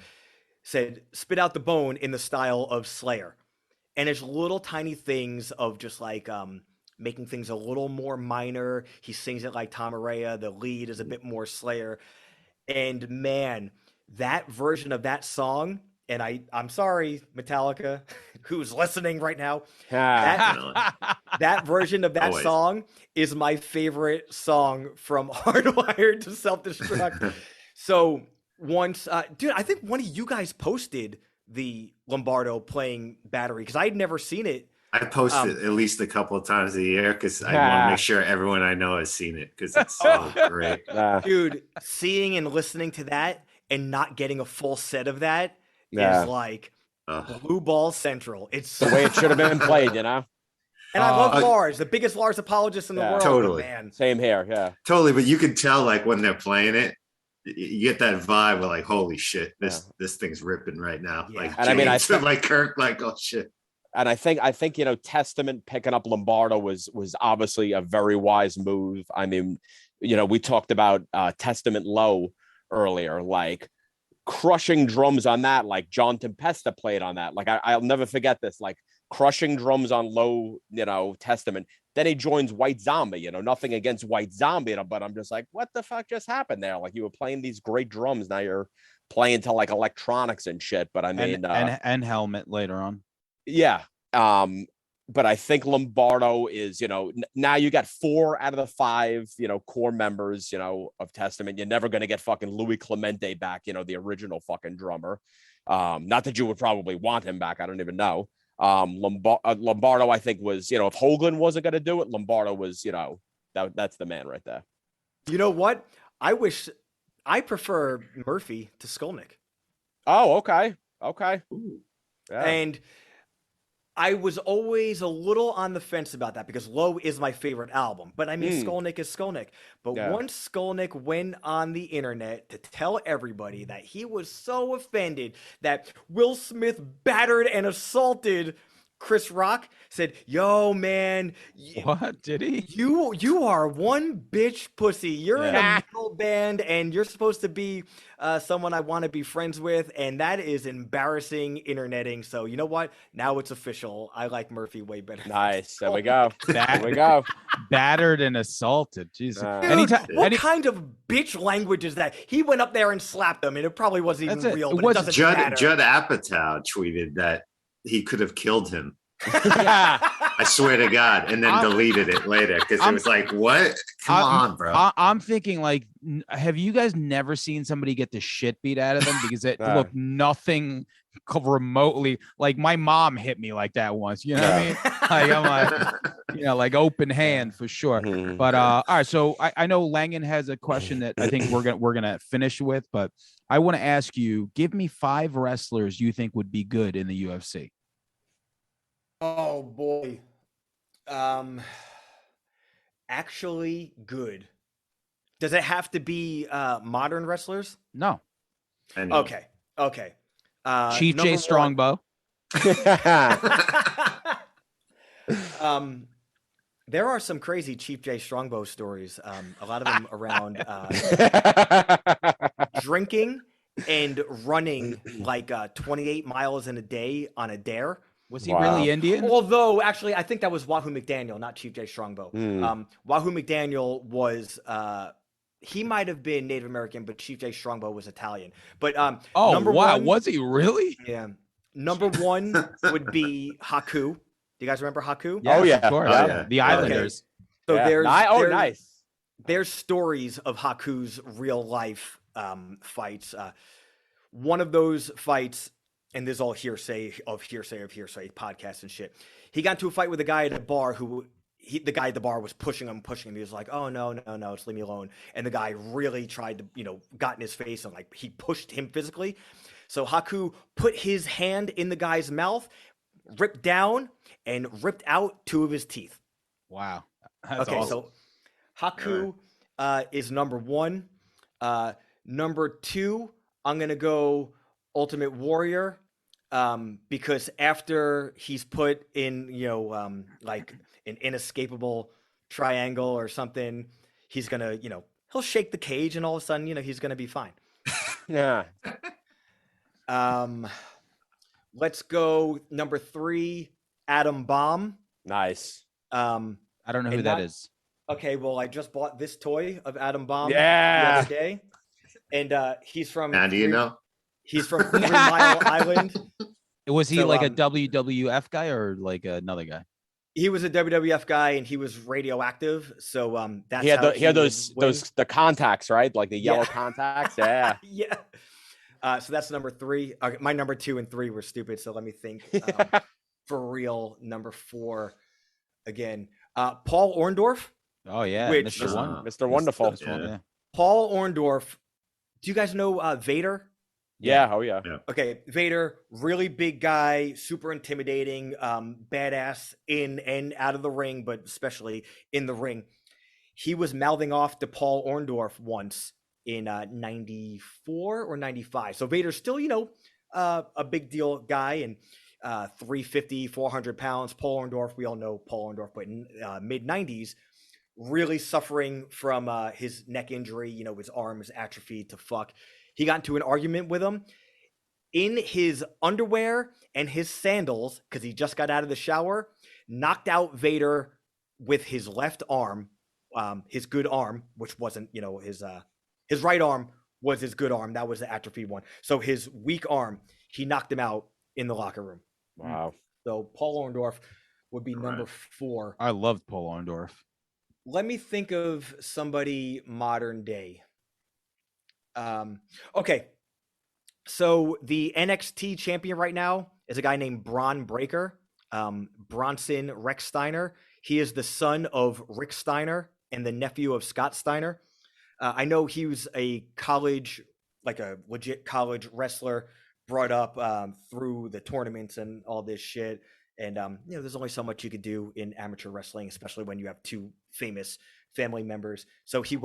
said Spit Out the Bone in the style of Slayer. And it's little tiny things of just like making things a little more minor. He sings it like Tom Araya. The lead is a bit more Slayer. And man, that version of that song, and I'm sorry, Metallica, who's listening right now. That version of that song is my favorite song from Hardwired to Self-Destruct. So once, dude, I think one of you guys posted the Lombardo playing Battery, because I'd never seen it. I post it at least a couple of times a year because I want to make sure everyone I know has seen it, because it's so great. Dude, seeing and listening to that and not getting a full set of that is like blue ball central. It's the way it should have been played, And I love Lars, the biggest Lars apologist in the world. Totally. Man. Same here, Totally, but you could tell like when they're playing it, you get that vibe of like, holy shit, this thing's ripping right now. Yeah. Like, And I mean, I think, like Kirk, like, oh shit. And I think Testament picking up Lombardo was obviously a very wise move. I mean, we talked about Testament low earlier, like crushing drums on that, like John Tempesta played on that. Like I'll never forget this, like crushing drums on low, Testament. Then he joins White Zombie, nothing against White Zombie, but I'm just like, what the fuck just happened there? Like you were playing these great drums, now you're playing to like electronics and shit. But I mean, and Helmet later on. Yeah. But I think Lombardo is, now you got 4 out of the 5, core members, of Testament. You're never going to get fucking Louis Clemente back, the original fucking drummer. Not that you would probably want him back. I don't even know. Lombardo, I think was, if Hoagland wasn't going to do it, Lombardo was, that's the man right there. You know what? I prefer Murphy to Skolnick. Oh, okay. Okay. Yeah. And I was always a little on the fence about that because Low is my favorite album. But I mean, Skolnick is Skolnick. But once Skolnick went on the internet to tell everybody that he was so offended that Will Smith battered and assaulted Chris Rock, said, yo, man. What? Did he? You are one bitch pussy. You're in a metal band and you're supposed to be someone I want to be friends with. And that is embarrassing interneting. So you know what? Now it's official. I like Murphy way better. Nice. There we go. There we go. Battered and assaulted. Jesus. Dude, what kind of bitch language is that? He went up there and slapped them and it probably wasn't even real. But it doesn't matter. Judd Apatow tweeted that he could have killed him. I swear to God, and then deleted it later because it was like, what? Come on, bro. I'm thinking, like, have you guys never seen somebody get the shit beat out of them? Because it looked nothing remotely like my mom hit me like that once. You know what I mean? Like I'm like, like open hand for sure. But all right, so I know Langan has a question that I think we're gonna finish with, but I want to ask you, give me 5 wrestlers you think would be good in the UFC. Oh boy. Actually good. Does it have to be modern wrestlers? No. Okay. Chief J Strongbow. There are some crazy Chief J Strongbow stories. A lot of them around drinking and running like 28 miles in a day on a dare. Was he really Indian? Although, actually, I think that was Wahoo McDaniel, not Chief J Strongbow. Wahoo McDaniel was, he might have been Native American, but Chief J Strongbow was Italian. But number one, was he really? Yeah. Number 1 would be Haku. Do you guys remember Haku? Yeah, of course. Yeah. The Islanders. So nice. There's stories of Haku's real life fights. One of those fights, and this is all hearsay podcasts and shit. He got into a fight with a guy at a bar the guy at the bar was pushing him. He was like, oh, no, just leave me alone. And the guy really tried to, got in his face and like he pushed him physically. So Haku put his hand in the guy's mouth, ripped down and ripped out 2 of his teeth. Wow. That's awesome. So Haku is number 1. Number 2, I'm going to go Ultimate Warrior, because after he's put in, like an inescapable triangle or something, he's gonna, he'll shake the cage and all of a sudden, he's gonna be fine. Yeah. Let's go number 3, Adam Bomb. Nice. I don't know who that is. Okay, well, I just bought this toy of Adam Bomb the other day, and he's from. How do you know? He's from 3 Mile Island. Was he like a WWF guy or like another guy? He was a WWF guy and he was radioactive. So that's he had those the contacts, right? Like the yellow contacts. Yeah. Yeah. So that's number 3. My number 2 and 3 were stupid. So let me think. For real, number 4 again. Paul Orndorff. Oh yeah, Mr. Wonderful. Yeah. Paul Orndorff. Do you guys know Vader? Yeah. Oh yeah. Okay. Vader, really big guy, super intimidating, badass in and out of the ring, but especially in the ring. He was mouthing off to Paul Orndorff once in 94 or 95. So Vader's still, a big deal guy, and 350, 400 pounds. Paul Orndorff, we all know Paul Orndorff, but in mid 90s, really suffering from his neck injury. His arm is atrophied to fuck. He got into an argument with him in his underwear and his sandals, because he just got out of the shower, knocked out Vader with his left arm, his good arm, which wasn't, his right arm was his good arm. That was the atrophied one. So his weak arm, he knocked him out in the locker room. Wow. So Paul Orndorff would be number 4. I loved Paul Orndorff. Let me think of somebody modern day. Okay. So the NXT champion right now is a guy named Bron Breakker, Bronson Rex Steiner. He is the son of Rick Steiner and the nephew of Scott Steiner. I know he was a college, like a legit college wrestler, brought up through the tournaments and all this shit. And, there's only so much you could do in amateur wrestling, especially when you have 2 famous family members. So he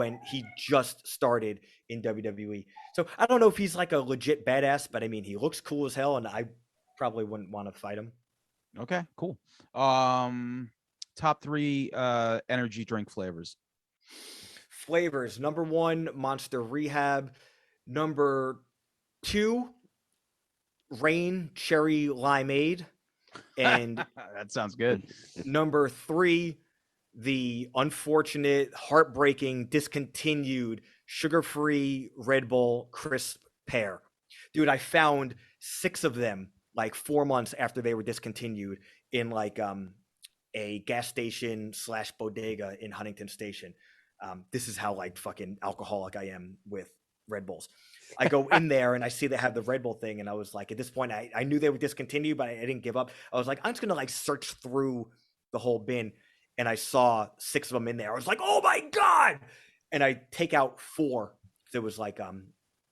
just started in WWE. So I don't know if he's like a legit badass, but I mean, he looks cool as hell, and I probably wouldn't want to fight him. Okay, cool. Top 3 energy drink flavors. Flavors. Number 1, Monster Rehab. Number 2, Rain Cherry Limeade. And that sounds good. Number 3, the unfortunate, heartbreaking, discontinued, sugar-free Red Bull Crisp Pear. Dude, I found 6 of them like 4 months after they were discontinued in like a gas station / bodega in Huntington Station. This is how like fucking alcoholic I am with Red Bulls. I go in there and I see they have the Red Bull thing, and I was like, at this point, I knew they were discontinued, but I didn't give up. I was like, I'm just gonna like search through the whole bin, and I saw 6 of them in there. I was like, oh my god! And I take out 4. There was like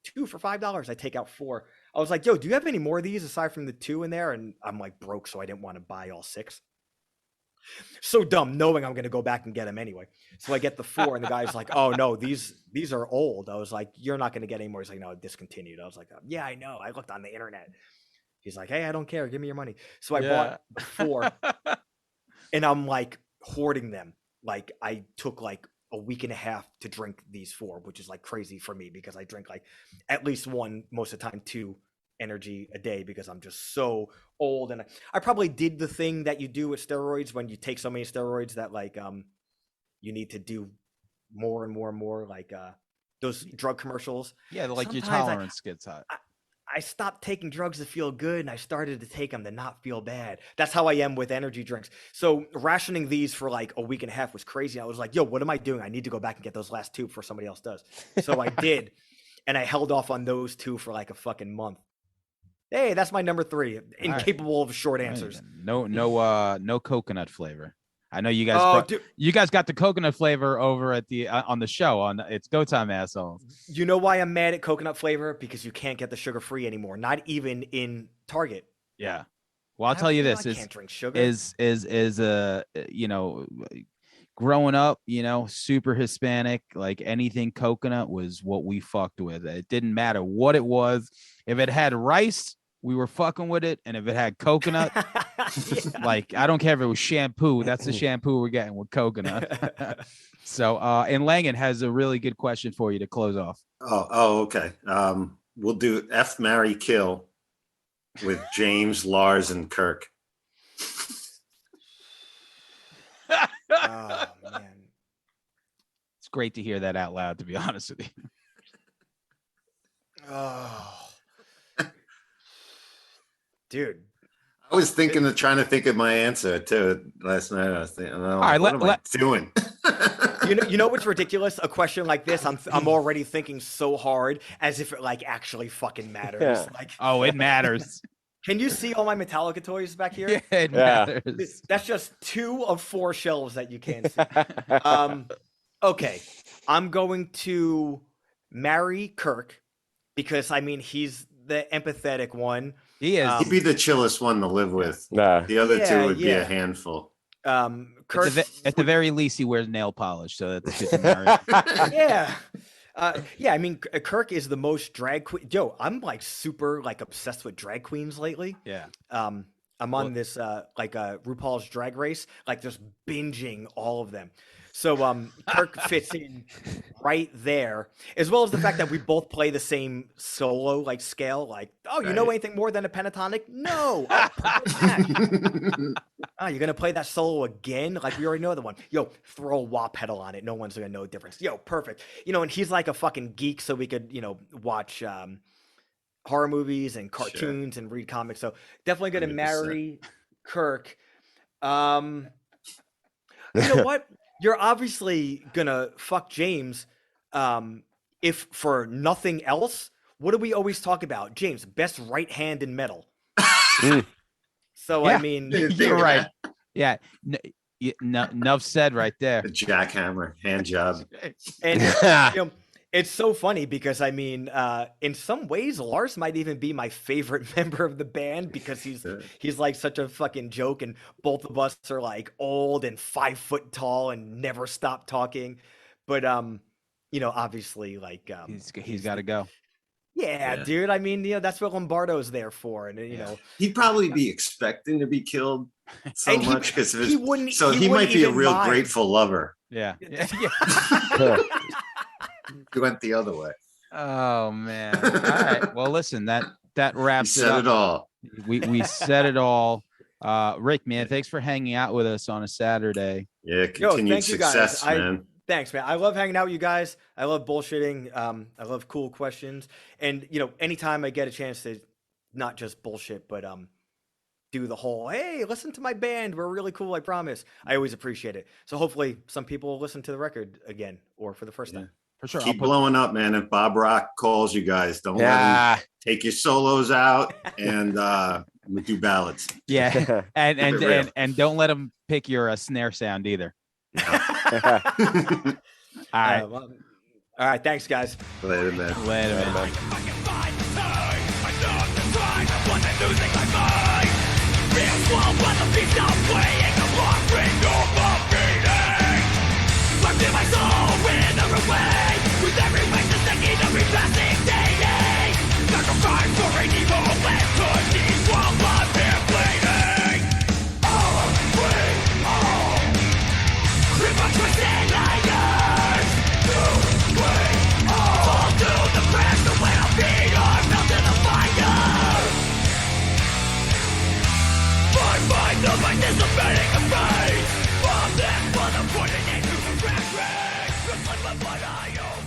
2 for $5. I take out 4. I was like, yo, do you have any more of these aside from the 2 in there? And I'm like broke, so I didn't want to buy all 6. So dumb, knowing I'm going to go back and get them anyway. So I get the 4, and the guy's like, oh no, these are old. I was like, you're not going to get any more. He's like, no, discontinued. I was like, yeah, I know. I looked on the internet. He's like, hey, I don't care. Give me your money. So I bought the 4, and I'm like hoarding them. Like I took like a week and a half to drink these 4, which is like crazy for me because I drink like at least 1, most of the time 2 energy a day because I'm just so old. And I probably did the thing that you do with steroids when you take so many steroids that like you need to do more and more and more, like those drug commercials. Yeah, like Sometimes your tolerance gets high. I stopped taking drugs to feel good, and I started to take them to not feel bad. That's how I am with energy drinks. So rationing these for like a week and a half was crazy. I was like, yo, what am I doing? I need to go back and get those last 2 before somebody else does. So I did, and I held off on those 2 for like a fucking month. Hey, that's my number 3. Incapable of short answers. No coconut flavor. I know you guys. You guys got the coconut flavor over at the on the show on It's Go Time, assholes. You know why I'm mad at coconut flavor? Because you can't get the sugar free anymore. Not even in Target. Yeah. Well, I'll tell you this: I can't drink sugar. Is growing up, super Hispanic, like anything coconut was what we fucked with. It didn't matter what it was. If it had rice, we were fucking with it. And if it had coconut, like, I don't care if it was shampoo, that's the shampoo we're getting with coconut. So, and Langan has a really good question for you to close off. Oh, okay. We'll do F, marry, kill with James, Lars, and Kirk. Oh, man. It's great to hear that out loud, to be honest with you. Oh. Dude, I was trying to think of my answer too last night. I was thinking, all right, what am I doing? you know what's ridiculous? A question like this, I'm already thinking so hard as if it like actually fucking matters. Yeah. Like, oh, it matters. Can you see all my Metallica toys back here? Yeah, it matters. That's just 2 of 4 shelves that you can't see. Okay, I'm going to marry Kirk because I mean he's the empathetic one. He is. He'd be the chillest one to live with. Nah. The other 2 would be a handful. Kirk, at the very least, he wears nail polish, so that's a good marriage. Yeah. Yeah, I mean, Kirk is the most drag queen. Yo, I'm like super like obsessed with drag queens lately. Yeah. I'm on this RuPaul's Drag Race, like just binging all of them. So Kirk fits in right there, as well as the fact that we both play the same solo like scale. Like, oh, you know anything more than a pentatonic? No. Oh, perfect match. Oh, you're gonna play that solo again? Like we already know the one. Yo, throw a wah pedal on it. No one's gonna know the difference. Yo, perfect. You know, and he's like a fucking geek, so we could, watch horror movies and cartoons and read comics. So definitely gonna 100%. marry Kirk. You know what? You're obviously gonna fuck James. If for nothing else, what do we always talk about? James, best right hand in metal. So Yeah. I mean, You're right. Yeah. Enough said right there. The jackhammer hand job. And it's so funny because I mean, in some ways, Lars might even be my favorite member of the band because he's like such a fucking joke, and both of us are like old and 5 foot tall and never stop talking. But obviously, like he's got to go. Yeah, dude. I mean, that's what Lombardo's there for, and he'd probably be expecting to be killed so much because he wouldn't. So he might be a real mind. grateful lover. Yeah. He went the other way. Oh man. All right. Well, listen, that wraps it up. It all. We said it all. Rick, man, thanks for hanging out with us on a Saturday. Yeah, continued success, man. Thanks, man. I love hanging out with you guys. I love bullshitting. I love cool questions. And, anytime I get a chance to not just bullshit, but do the whole, hey, listen to my band. We're really cool, I promise. I always appreciate it. So hopefully some people will listen to the record again or for the first time. For sure. Keep blowing up, man. If Bob Rock calls you guys, don't let him take your solos out and we do ballads. Yeah. and don't let him pick your snare sound either. All right. All right. Thanks, guys. Later, man. Later, man. Anticipating the fate of this mother pointing into the rat race. Just like my blood I owe.